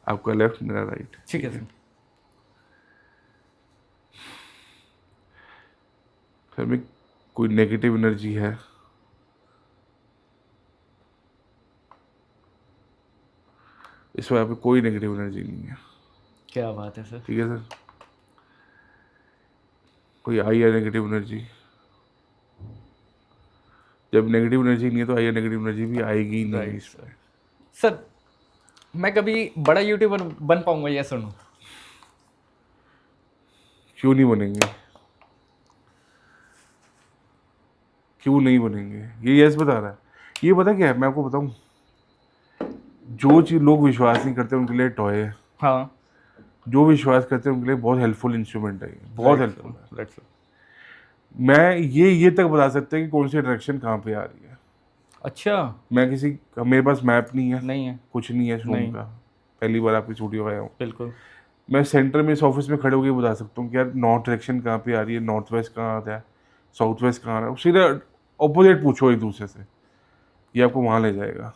आपका लेफ्ट, मेरा राइट। ठीक है सर। फिर में कोई नेगेटिव एनर्जी है? इस वजह पे कोई नेगेटिव एनर्जी नहीं है। क्या बात है सर। ठीक है सर। कोई IR नेगेटिव एनर्जी? जब नेगेटिव एनर्जी नहीं है तो IR नेगेटिव एनर्जी भी आएगी ही नहीं राइट इसमें। सर, मैं कभी बड़ा यूट्यूबर बन पाऊंगा या सुनो? क्यों नहीं बनेंगे? क्यों नहीं बनेंगे? ये यस बता रहा है। ये पता क्या है, मैं आपको बताऊं, जो चीज लोग विश्वास नहीं करते उनके लिए टॉय है, हाँ। जो विश्वास करते हैं उनके लिए बहुत हेल्पफुल इंस्ट्रूमेंट है ये, बहुत हेल्पफुल है। Right sir. मैं ये तक बता सकता है कि कौन सी डायरेक्शन कहाँ पे आ रही है। अच्छा। मैं किसी, मेरे पास मैप नहीं है, नहीं है। कुछ नहीं है इस रूम नहीं। का, पहली बार आपकी स्टूडियो आया हूँ। बिल्कुल। मैं सेंटर में इस ऑफिस में खड़े होकर बता सकता हूँ कि यार नॉर्थ डायरेक्शन कहाँ पे आ रही है, नॉर्थ वेस्ट कहाँ आता है, साउथ वेस्ट कहाँ आ रहा है। सीधा ऑपोजिट पूछो एक दूसरे से, ये आपको वहाँ ले जाएगा।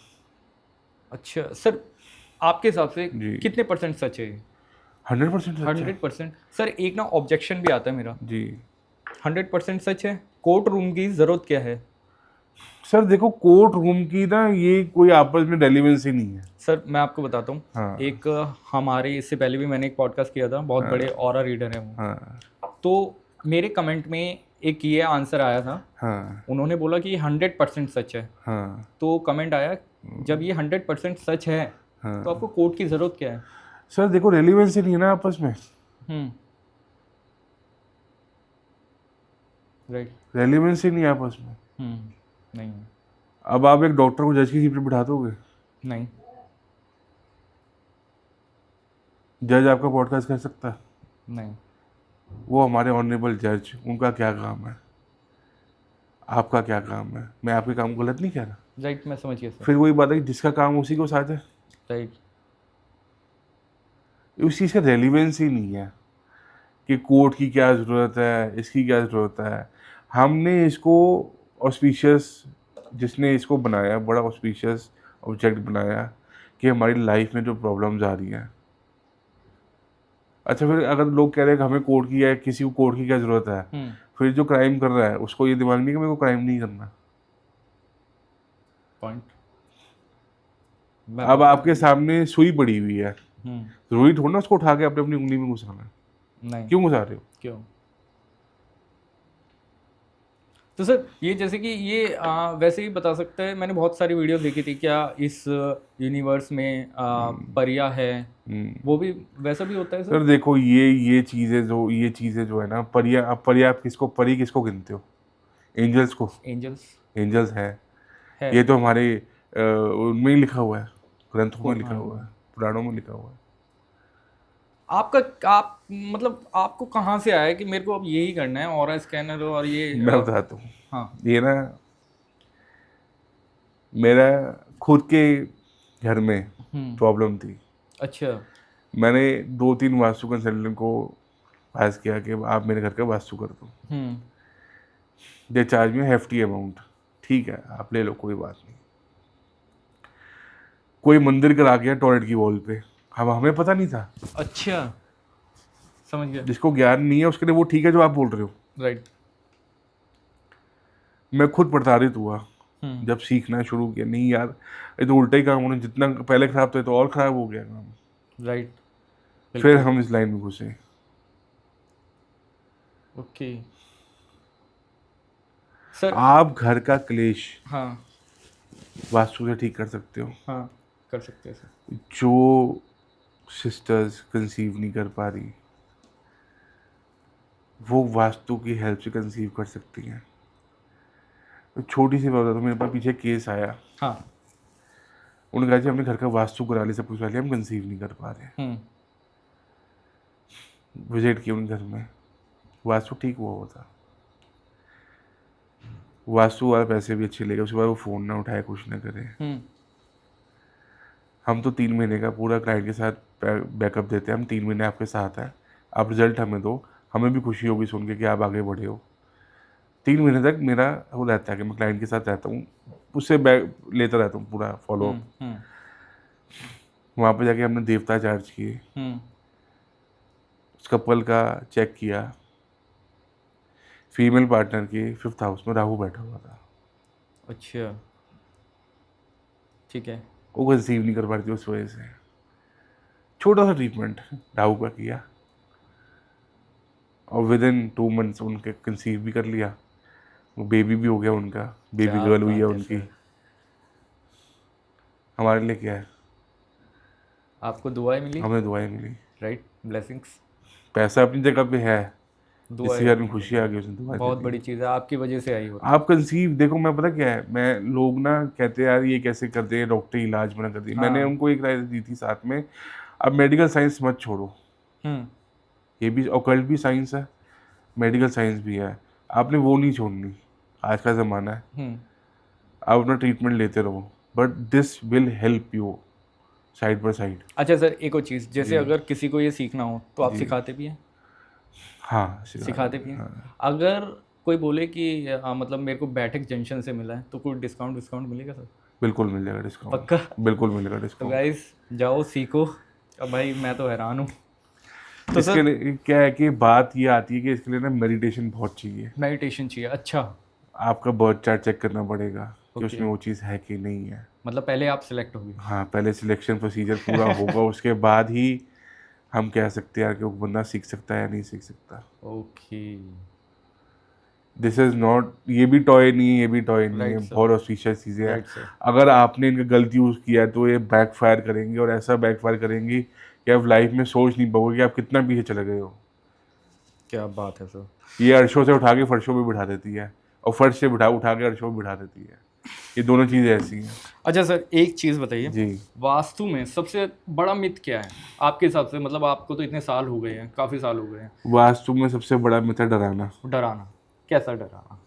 अच्छा सर, आपके हिसाब से जी। कितने परसेंट सच है ये? 100% सच है। 100%। सर, एक ना ऑब्जेक्शन भी आता है मेरा। जी 100% सच है। कोर्ट रूम की जरूरत क्या है? सर, देखो कोर्ट रूम की ना ये कोई आपस में रेलिवेंस ही नहीं है। सर, मैं आपको बताता हूँ। हाँ। एक हमारे इससे पहले भी मैंने एक पॉडकास्ट किया था, बहुत बड़े ऑरा रीडर है वो। हाँ तो मेरे कमेंट में एक ये आंसर आया था, हाँ उन्होंने बोला कि 100% सच है। हाँ तो कमेंट आया, जब ये 100% सच है हाँ। तो आपको कोर्ट की ज़रूरत क्या है? सर देखो, रेलिवेंस ही नहीं है ना आपस में, राइट। रेलिवेंस ही नहीं है आपस में। नहीं। अब आप एक डॉक्टर को जज की सीट पे बिठा दोगे? नहीं। जज आपका पॉडकास्ट कर सकता है? नहीं। वो हमारे ऑनरेबल जज, उनका क्या काम है, आपका क्या काम है? मैं आपके काम को गलत नहीं कह रहा। राइट, मैं समझ गया सर। फिर वही बात है कि जिसका काम उसी को साथ है। राइट। उस चीज़ का रेलिवेंस ही नहीं है कि कोर्ट की क्या ज़रूरत है, इसकी क्या ज़रूरत है। हमने इसको ऑस्पिशियस, जिसने इसको बनाया बड़ा ऑस्पिशियस ऑब्जेक्ट बनाया कि हमारी लाइफ में जो प्रॉब्लम्स आ रही हैं। अच्छा, फिर अगर लोग कह रहे हैं कि हमें कोर्ट की है, किसी को कोर्ट की क्या ज़रूरत है, फिर जो क्राइम कर रहा है उसको ये दिमाग नहीं कि मेरे को क्राइम नहीं करना। पॉइंट। अब आपके सामने सुई पड़ी हुई है, हम्म। ज़रूरी थोड़ा ना उसको उठा के अपनी उंगली में घुसाना है। नहीं। क्यों घुसा रहे हो? क्यों? तो सर ये जैसे कि ये वैसे ही बता सकते हैं, मैंने बहुत सारी वीडियो देखी थी, क्या इस यूनिवर्स में परियां है, वो भी वैसा भी होता है सर सर? देखो, ये चीज़ें जो है ना, परियां, आप परियां, आप किसको परी किसको गिनते हो? एंजल्स को। एंजल्स एंजल्स है, है ये तो हमारे उनमें ही लिखा हुआ है, ग्रंथों में लिखा हाँ। हुआ है, पुराणों में लिखा हुआ है। आपका आप मतलब आपको कहाँ से आया कि मेरे को अब यही करना है, ऑरा स्कैनर और ये मैं बताता हूँ, हाँ। ये ना मेरा खुद के घर में हम्म। प्रॉब्लम थी। अच्छा। मैंने 2-3 वास्तु कंसल्टेंट को पास किया कि आप मेरे घर का वास्तु कर दो। हम्म। दे चार्ज में हेफ्टी अमाउंट। ठीक है, आप ले लो, कोई बात नहीं। कोई मंदिर करा गया टॉयलेट की वॉल पे, हमें पता नहीं था। अच्छा, समझ गया। जिसको ज्ञान नहीं है उसके लिए वो ठीक है जो आप बोल रहे हो। राइट। मैं खुद प्रताड़ित हुआ हम्म। जब सीखना शुरू किया। नहीं यार, ये तो उल्टा ही काम होने, जितना पहले खराब था तो और खराब हो गया काम। राइट। फिर बिल्कुल। हम इस लाइन में घुसे। Okay sir. आप घर का क्लेश हाँ वास्तु से ठीक कर सकते हो। हाँ, कर सकते हैं सर। जो सिस्टर्स कंसीव नहीं कर पा रही, वो वास्तु की हेल्प से कंसीव कर सकती हैं। तो छोटी सी बात बता, तो मेरे पास पीछे केस आया। हाँ। उन्होंने कहा जी हमने घर का वास्तु करा लिया, सब कुछ करा लिया, हम कंसीव नहीं कर पा रहे। हम्म। विजिट किया उनके घर में, वास्तु ठीक हुआ था। वास्तु वाला पैसे भी अच्छे लेगा, उसके बाद वो फ़ोन ना उठाए, कुछ ना करे। हम्म। हम तो 3 महीने का पूरा क्लाइंट के साथ बैकअप देते हैं। हम 3 महीने आपके साथ हैं, आप रिजल्ट हमें दो, हमें भी खुशी होगी सुन के कि आप आगे बढ़े हो। 3 महीने तक मेरा वो रहता है कि मैं क्लाइंट के साथ रहता हूँ, उससे बैक लेता रहता हूँ पूरा फॉलोअप। हम्म। वहाँ पे जाके हमने देवता चार्ज किए, हम्म। उस कपल का चेक किया। फीमेल पार्टनर के 5th हाउस में राहु बैठा हुआ था। अच्छा, ठीक है। वो कंसीव नहीं कर पा रही थी उस वजह से। छोटा सा ट्रीटमेंट राहु का किया और विद इन 2 मंथ्स उनके कंसीव भी कर लिया, वो बेबी भी हो गया उनका, बेबी क्या गर्ल हुई है बात है उनकी। सर, हमारे लिए क्या है, आपको दुआएं मिली। हमें दुआएं मिली। Right, blessings. पैसा अपनी जगह पे है, जिसके दुआएं घर में अपनी खुशी जगह आ पे। गई उसने दुआ दे बहुत दी। बड़ी चीज़ है, आपकी वजह से आई हो रही। आप कंसीव देखो, मैं पता क्या है, मैं लोग ना कहते हैं यार ये कैसे करते हैं, डॉक्टर इलाज मना कर दी। मैंने हाँ। उनको एक राय दी थी साथ में, अब मेडिकल साइंस मत छोड़ो, हम्म। ये भी ऑकल्ट भी साइंस है, मेडिकल साइंस भी है, आपने वो नहीं छोड़नी। आज का ज़माना है, हम्म। आप अपना ट्रीटमेंट लेते रहो, but this will help you side by side. अच्छा सर, एक और चीज़, जैसे जी अगर किसी को ये सीखना हो तो आप जी, सिखाते भी हैं? हाँ सिखाते भी हैं। हाँ, अगर कोई बोले कि मतलब मेरे को बैठक जंक्शन से मिला है, तो कोई डिस्काउंट विस्काउंट मिलेगा सर? बिल्कुल मिल जाएगा डिस्काउंट, पक्का? बिल्कुल मिलेगा तो डिस्काउंट। गाइस जाओ सीखो। अब भाई मैं तो हैरान हूँ। तो इसके सर लिए क्या है कि बात ये आती है कि इसके लिए ना मेडिटेशन बहुत चाहिए। मेडिटेशन चाहिए। अच्छा। आपका बर्थ चार्ट चेक करना पड़ेगा कि ओके, उसमें वो चीज़ है कि नहीं है। मतलब पहले आप सिलेक्ट होगे। हाँ, पहले सिलेक्शन प्रोसीजर पूरा होगा, उसके बाद ही हम कह सकते हैं कि वो बंदा सीख सकता है या नहीं सीख सकता। ओके। दिस इज़ नॉट, ये भी टॉय नहीं है, ये भी टॉय नहीं है, राइट सर। बहुत ऑफिशियल चीज़ें हैं। Right sir. अगर आपने इनका गलत यूज़ किया है तो ये बैकफायर करेंगे, और ऐसा बैकफायर करेंगी कि आप लाइफ में सोच नहीं पाओगे कि आप कितना पीछे चले गए हो। क्या बात है सर। ये अर्शों से उठा के फर्शों पे बिठा देती है, और फर्श से उठा के अर्शों पे बिठा देती है। ये दोनों चीज़ें ऐसी हैं। अच्छा सर, एक चीज़ बताइए, जी, वास्तु में सबसे बड़ा मिथ क्या है आपके हिसाब से? मतलब आपको तो इतने साल हो गए हैं, काफ़ी साल हो गए हैं। वास्तु में सबसे बड़ा मिथ है डराना। डराना। कैसा डराना?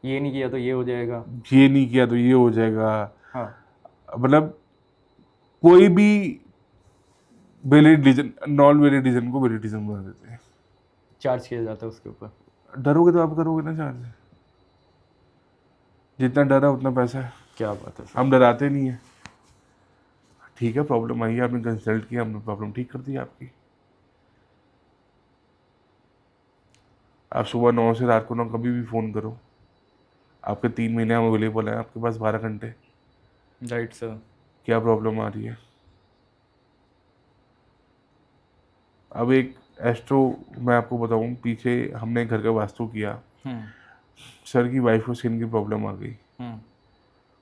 ये नहीं किया तो ये हो जाएगा। ये नहीं किया तो ये हो जाएगा। हाँ। मतलब कोई भी valid reason, non valid reason को वेलिड रीजन बना देते हैं। चार्ज किया जाता है उसके ऊपर। डरोगे तो आप करोगे ना चार्ज, जितना डरा उतना पैसा है। क्या बात है सर। हम डराते नहीं है। ठीक है, प्रॉब्लम आई है, आपने कंसल्ट किया, हमने प्रॉब्लम ठीक कर दी आपकी। आप सुबह 9 से रात को 9 कभी भी फ़ोन करो, आपके 3 महीने हम अवेलेबल हैं, आपके पास 12 घंटे। Right sir. क्या प्रॉब्लम आ रही है? अब एक एस्ट्रो मैं आपको बताऊं, पीछे हमने घर का वास्तु किया, सर की वाइफ को स्किन की प्रॉब्लम आ गई,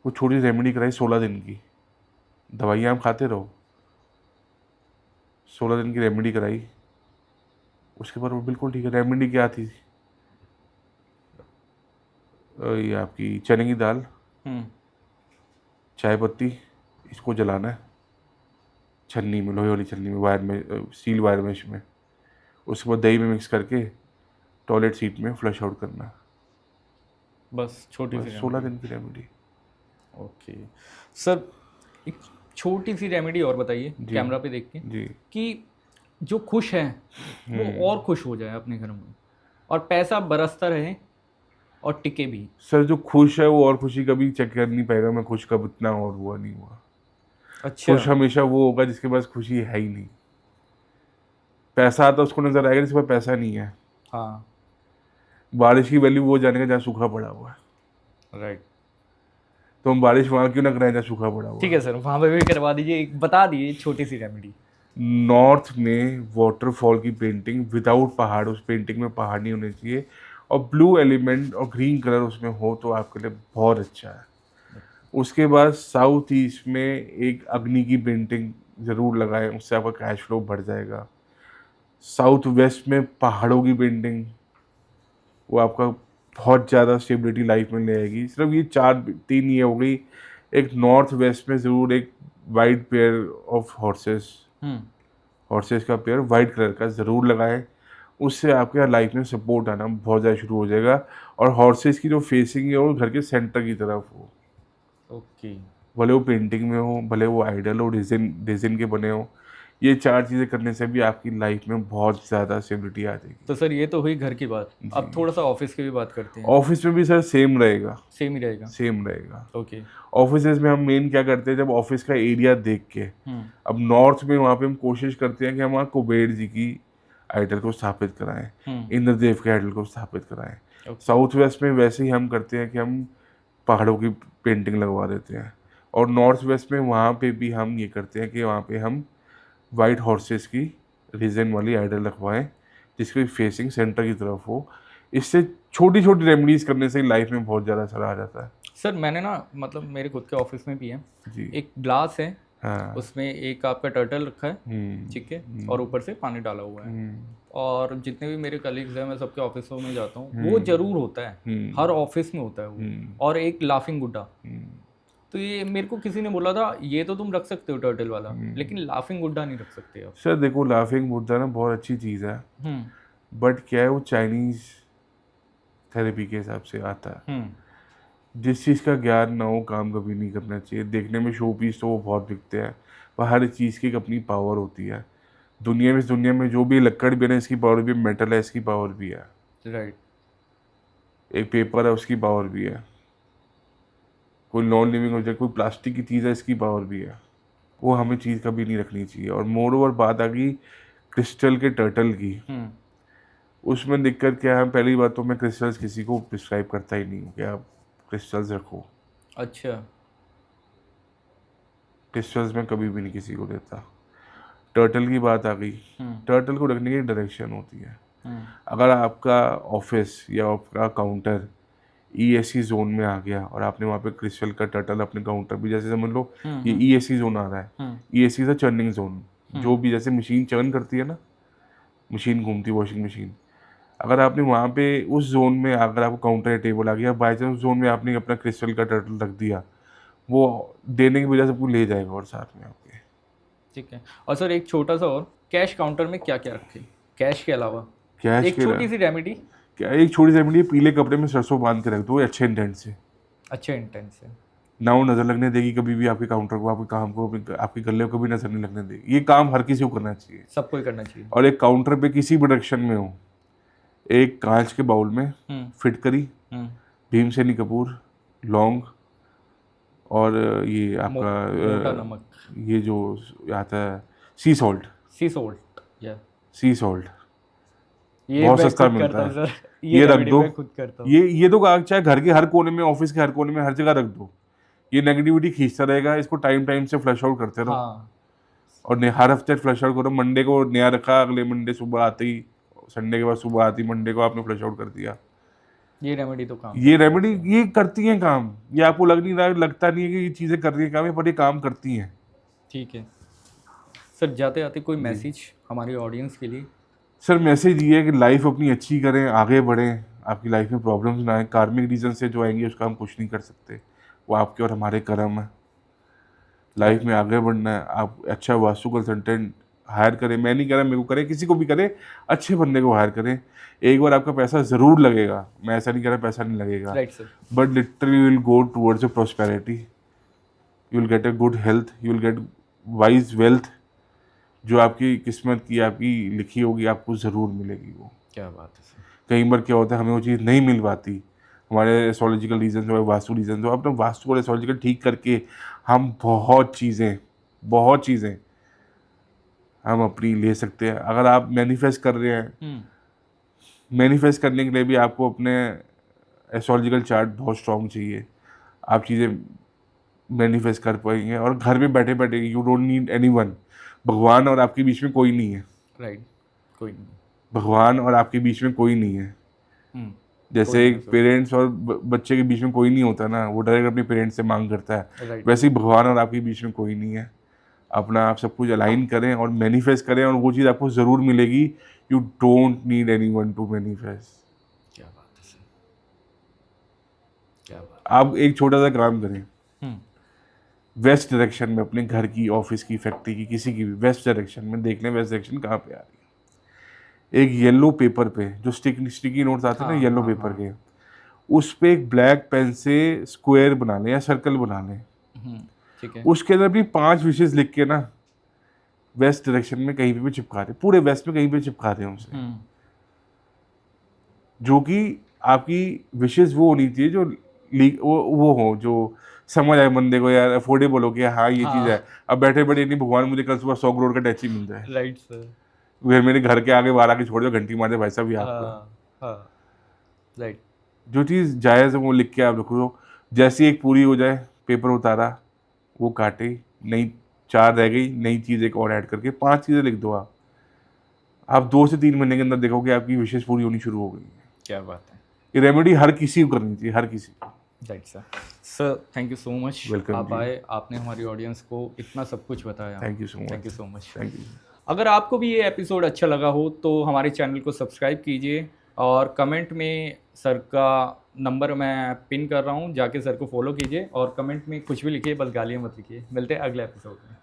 वो छोटी रेमेडी कराई 16 दिन की, दवाइयाँ आप खाते रहो, 16 दिन की रेमेडी कराई, उसके बाद वो बिल्कुल ठीक है। रेमेडी क्या थी? ये आपकी चने की दाल, चाय पत्ती, इसको जलाना है छन्नी में, लोहे वाली छन्नी में, वायर में, स्टील वायर मेश में, उसके बाद दही में मिक्स करके टॉयलेट सीट में फ्लश आउट करना। बस छोटी सी 16 दिन की रेमेडी। ओके सर, एक छोटी सी रेमेडी और बताइए कैमरा पे देख के जी। कि जो खुश है वो और खुश हो जाए अपने घर में, और पैसा बरसता रहे और टिके भी। सर जो खुश है वो और खुशी कभी चेक कर नहीं पाएगा, मैं खुश कब इतना और हुआ नहीं हुआ। अच्छा। खुश हमेशा वो होगा जिसके पास खुशी है ही नहीं। पैसा आता उसको नजर आएगा जिसके पास पैसा नहीं है। हाँ बारिश की वैल्यू वो जानेगा जहाँ सूखा पड़ा हुआ है। राइट। तो हम बारिश वहाँ क्यों ना कराएं जहाँ सूखा पड़ा हुआ ठीक है सर, वहाँ पे भी करवा दीजिए, एक बता दीजिए छोटी सी रेमेडी। नॉर्थ में वाटरफॉल की पेंटिंग विदाउट पहाड़, उस पेंटिंग में पहाड़ नहीं होने चाहिए, और ब्लू एलिमेंट और ग्रीन कलर उसमें हो तो आपके लिए बहुत अच्छा है। उसके बाद साउथ ईस्ट में एक अग्नि की पेंटिंग ज़रूर लगाएं, उससे आपका कैश फ्लो बढ़ जाएगा। साउथ वेस्ट में पहाड़ों की पेंटिंग, वो आपका बहुत ज़्यादा स्टेबिलिटी लाइफ में ले आएगी। सिर्फ ये 3 ये हो गई। एक नॉर्थ वेस्ट में ज़रूर एक वाइट पेयर ऑफ हॉर्सेस का पेयर वाइट कलर का ज़रूर लगाएं, उससे आपके लाइफ में सपोर्ट आना बहुत ज़्यादा शुरू हो जाएगा। और हॉर्सेस की जो फेसिंग है वो घर के सेंटर की तरफ हो। ओके। भले वो पेंटिंग में हो, भले वो आइडल हो, डिज़ाइन के बने हो, ये 4 चीज़ें करने से भी आपकी लाइफ में बहुत ज़्यादा स्टेबिलिटी आ जाएगी। तो सर ये तो हुई घर की बात, अब थोड़ा सा ऑफिस की भी बात करते हैं। ऑफिस में भी सर सेम रहेगा। सेम ही रहेगा। सेम रहेगा। ओके। ऑफिसेज में हम मेन क्या करते हैं, जब ऑफिस का एरिया देख के, अब नॉर्थ में वहाँ पे हम कोशिश करते हैं कि हम वहाँ कुबेर जी की आइडल को स्थापित कराएं, इंद्रदेव के आइडल को स्थापित कराएं। साउथ वेस्ट में वैसे ही हम करते हैं कि हम पहाड़ों की पेंटिंग लगवा देते हैं, और नॉर्थ वेस्ट में वहाँ पे भी हम ये करते हैं कि वहाँ पे हम वाइट हॉर्सेस की रीजन वाली आइडल रखवाएं जिसकी फेसिंग सेंटर की तरफ हो। इससे छोटी छोटी रेमेडीज करने से लाइफ में बहुत ज़्यादा असर आ जाता है। सर मैंने ना, मतलब मेरे खुद के ऑफिस में भी है जी। एक ग्लास है, हाँ। उसमें एक आपका टर्टल रखा है, ठीक है, और ऊपर से पानी डाला हुआ है। और जितने भी मेरे कलीग्स हैं, मैं सबके ऑफिसों में जाता हूँ, वो जरूर होता है, हर ऑफिस में होता है वो। और एक लाफिंग गुड्डा, तो ये मेरे को किसी ने बोला था ये तो तुम रख सकते हो टर्टल वाला, लेकिन लाफिंग गुड्डा नहीं रख सकते आप। सर देखो, लाफिंग बुद्धा ना बहुत अच्छी चीज़ है, बट क्या है वो चाइनीज़ थेरेपी के हिसाब से आता है। जिस चीज़ का ज्ञान ना हो काम कभी नहीं करना चाहिए। देखने में शो पीस तो वो बहुत दिखते हैं, पर हर चीज़ की एक अपनी पावर होती है। दुनिया में जो भी लकड़ भी है ना, इसकी पावर भी है, मेटल है इसकी पावर भी है, राइट। एक पेपर है उसकी पावर भी है, कोई नॉन लिविंग हो जाए, कोई प्लास्टिक की चीज़ है इसकी पावर भी है। वो हमें चीज़ कभी नहीं रखनी चाहिए। और मोर ओवर बात आ गई क्रिस्टल के टर्टल की, उसमें दिक्कत क्या है, पहली बात तो मैं क्रिस्टल्स किसी को प्रिस्क्राइब करता ही नहीं हूँ कि आप क्रिस्टल्स रखो। अच्छा। क्रिस्टल्स में कभी भी नहीं किसी को देता। टर्टल की बात आ गई, टर्टल को रखने की डायरेक्शन होती है। अगर आपका ऑफिस या आपका काउंटर ESC जोन में आ गया और आपने वहाँ पे क्रिस्टल का टर्टल अपने काउंटर भी, जैसे समझ लो ये ESC जोन आ रहा है, ESC is a churning zone, जो भी जैसे मशीन चर्न करती है ना, मशीन घूमती है, वॉशिंग मशीन, अगर आपने वहाँ पे उस जोन में अगर आपको काउंटर या टेबल आ गया, बाई चांस उस जोन में आपने अपना क्रिस्टल का टर्टल रख दिया, वो देने की वजह से आपको ले जाएगा और साथ में आपके। ठीक है। और सर एक छोटा सा और, कैश काउंटर में क्या क्या रखें कैश के अलावा? कैश एक छोटी सी रेमेडी। क्या, एक छोटी सी रेमेडी, पीले कपड़े में सरसों बांध के रख दो, अच्छे इंटेंट से। अच्छे इंटेंट से। ना वो नज़र लगने देगी कभी भी आपके काउंटर को, आपके काम को, आपके गले को कभी नज़र नहीं लगने देगी। ये काम हर किसी को करना चाहिए, सबको ही करना चाहिए। और एक काउंटर पे किसी भी डायरेक्शन में हो, एक कांच के बाउल में फिटकरी, भीमसेनी कपूर, लौंग, और ये आपका मोटा नमक, ये जो आता है सी सॉल्ट, सी सॉल्ट, या सी सॉल्ट ये बहुत मैं सस्ता खुद मिलता करता हूँ है। सर, ये रख रेमेडी दो, मैं खुद करता हूँ। ये तो चाहे घर के हर कोने में, ऑफिस के हर कोने में, हर जगह रख दो। ये नेगेटिविटी खींचता रहेगा, इसको टाइम टाइम से फ्लश आउट करते रहो। हाँ, और हर हफ्ते फ्लश आउट करो। मंडे को नया रखा, अगले मंडे सुबह आते ही, संडे के बाद सुबह आती मंडे को आपने फ्लश आउट कर दिया। ये रेमेडी तो काम, ये रेमेडी ये करती हैं काम। ये आपको लग नहीं रहा, लगता नहीं है कि ये चीज़ें कर रही हैं काम, पर ये काम करती हैं। ठीक है सर। जाते जाते कोई मैसेज हमारी ऑडियंस के लिए? सर मैसेज ये है कि लाइफ अपनी अच्छी करें, आगे बढ़ें, आपकी लाइफ में प्रॉब्लम्स ना आए। कार्मिक रीजन से जो आएंगे उसका हम कुछ नहीं कर सकते, वो आपके और हमारे कर्म है। लाइफ में आगे बढ़ना है, आप अच्छा वास्तु कंसल्टेंट हायर करें। मैं नहीं कह रहा मेरे को करें, किसी को भी करें, अच्छे बंदे को हायर करें। एक बार आपका पैसा ज़रूर लगेगा, मैं ऐसा नहीं कह रहा पैसा नहीं लगेगा, right sir. But literally you will go towards a prosperity, you will get a good health, you will get wise wealth. जो आपकी किस्मत की, आपकी लिखी होगी, आपको ज़रूर मिलेगी वो। क्या बात है सर। कई बार क्या होता है, हमें वो चीज़ नहीं मिल पाती, हमारे एस्ट्रोलॉजिकल रीजन हो, वास्तु रीजन हो। अपना वास्तु और एस्ट्रोलॉजिकल ठीक करके हम बहुत चीज़ें हम अपनी ले सकते हैं। अगर आप मैनिफेस्ट कर रहे हैं, मैनिफेस्ट करने के लिए भी आपको अपने एस्ट्रोलॉजिकल चार्ट बहुत स्ट्रॉन्ग चाहिए। आप चीज़ें मैनिफेस्ट कर पाएंगे, और घर में बैठे बैठे, यू डोंट नीड एनीवन। भगवान और आपके बीच में कोई नहीं है। राइट, कोई नहीं। भगवान और आपके बीच में कोई नहीं है। जैसे एक पेरेंट्स और बच्चे के बीच में कोई नहीं होता ना, वो डायरेक्ट अपने पेरेंट्स से मांग करता है, वैसे ही भगवान और आपके बीच में कोई नहीं है। अपना आप सब कुछ अलाइन करें और मैनिफेस्ट करें, और वो चीज़ आपको ज़रूर मिलेगी। You don't need anyone to manifest. क्या बात है सर, क्या बात। आप एक छोटा सा काम करें, वेस्ट डायरेक्शन में, अपने घर की, ऑफिस की, फैक्ट्री की, किसी की भी वेस्ट डायरेक्शन में देख लें, वेस्ट डायरेक्शन कहाँ पे आ रही है। एक येलो पेपर पे, जो स्टिकी नोट्स आते हैं ना येलो पेपर के, उस पे एक ब्लैक पेन से स्क्वायर बना लें या सर्कल बना लें। ठीक है। उसके अंदर अपनी 5 विशेष लिख के ना, वेस्ट डायरेक्शन में कहीं पे भी चिपका दें, पूरे वेस्ट में कहीं पे चिपका दें उसे। जो कि आपकी विशेष वो होनी चाहिए, जो वो हो, जो समझ आए बंदे को, यार अफोर्डेबल हो, कि हाँ ये चीज़ है। अब बैठे बैठे नहीं, भगवान मुझे कल सुबह 100 करोड़ का टैक्सी मिल जाए। Right sir. फिर मेरे घर के आगे बाहर आके छोड़ दो, घंटी मार दे भाई साहब, ये आपका। राइट। जो चीज़ जायज़ है वो लिख के आप रखो। जैसी एक पूरी हो जाए, पेपर उतारा, वो काटे, नई 4 रह गई, नई चीज़ एक और ऐड करके 5 चीज़ें लिख दो। आप 2 से 3 महीने के अंदर देखोगे आपकी विशेष पूरी होनी शुरू हो गई है। क्या बात है। ये रेमेडी हर किसी को करनी चाहिए, हर किसी को। Right sir. Sir thank you so much, welcome आप जी। आए, आपने हमारी ऑडियंस को इतना सब कुछ बताया। Thank you so much. Thank you so much. Thank you. अगर आपको भी ये एपिसोड अच्छा लगा हो तो हमारे चैनल को सब्सक्राइब कीजिए, और कमेंट में सर का नंबर मैं पिन कर रहा हूँ, जाके सर को फॉलो कीजिए, और कमेंट में कुछ भी लिखिए, बस गालियाँ मत लिखिए। मिलते हैं अगले एपिसोड में।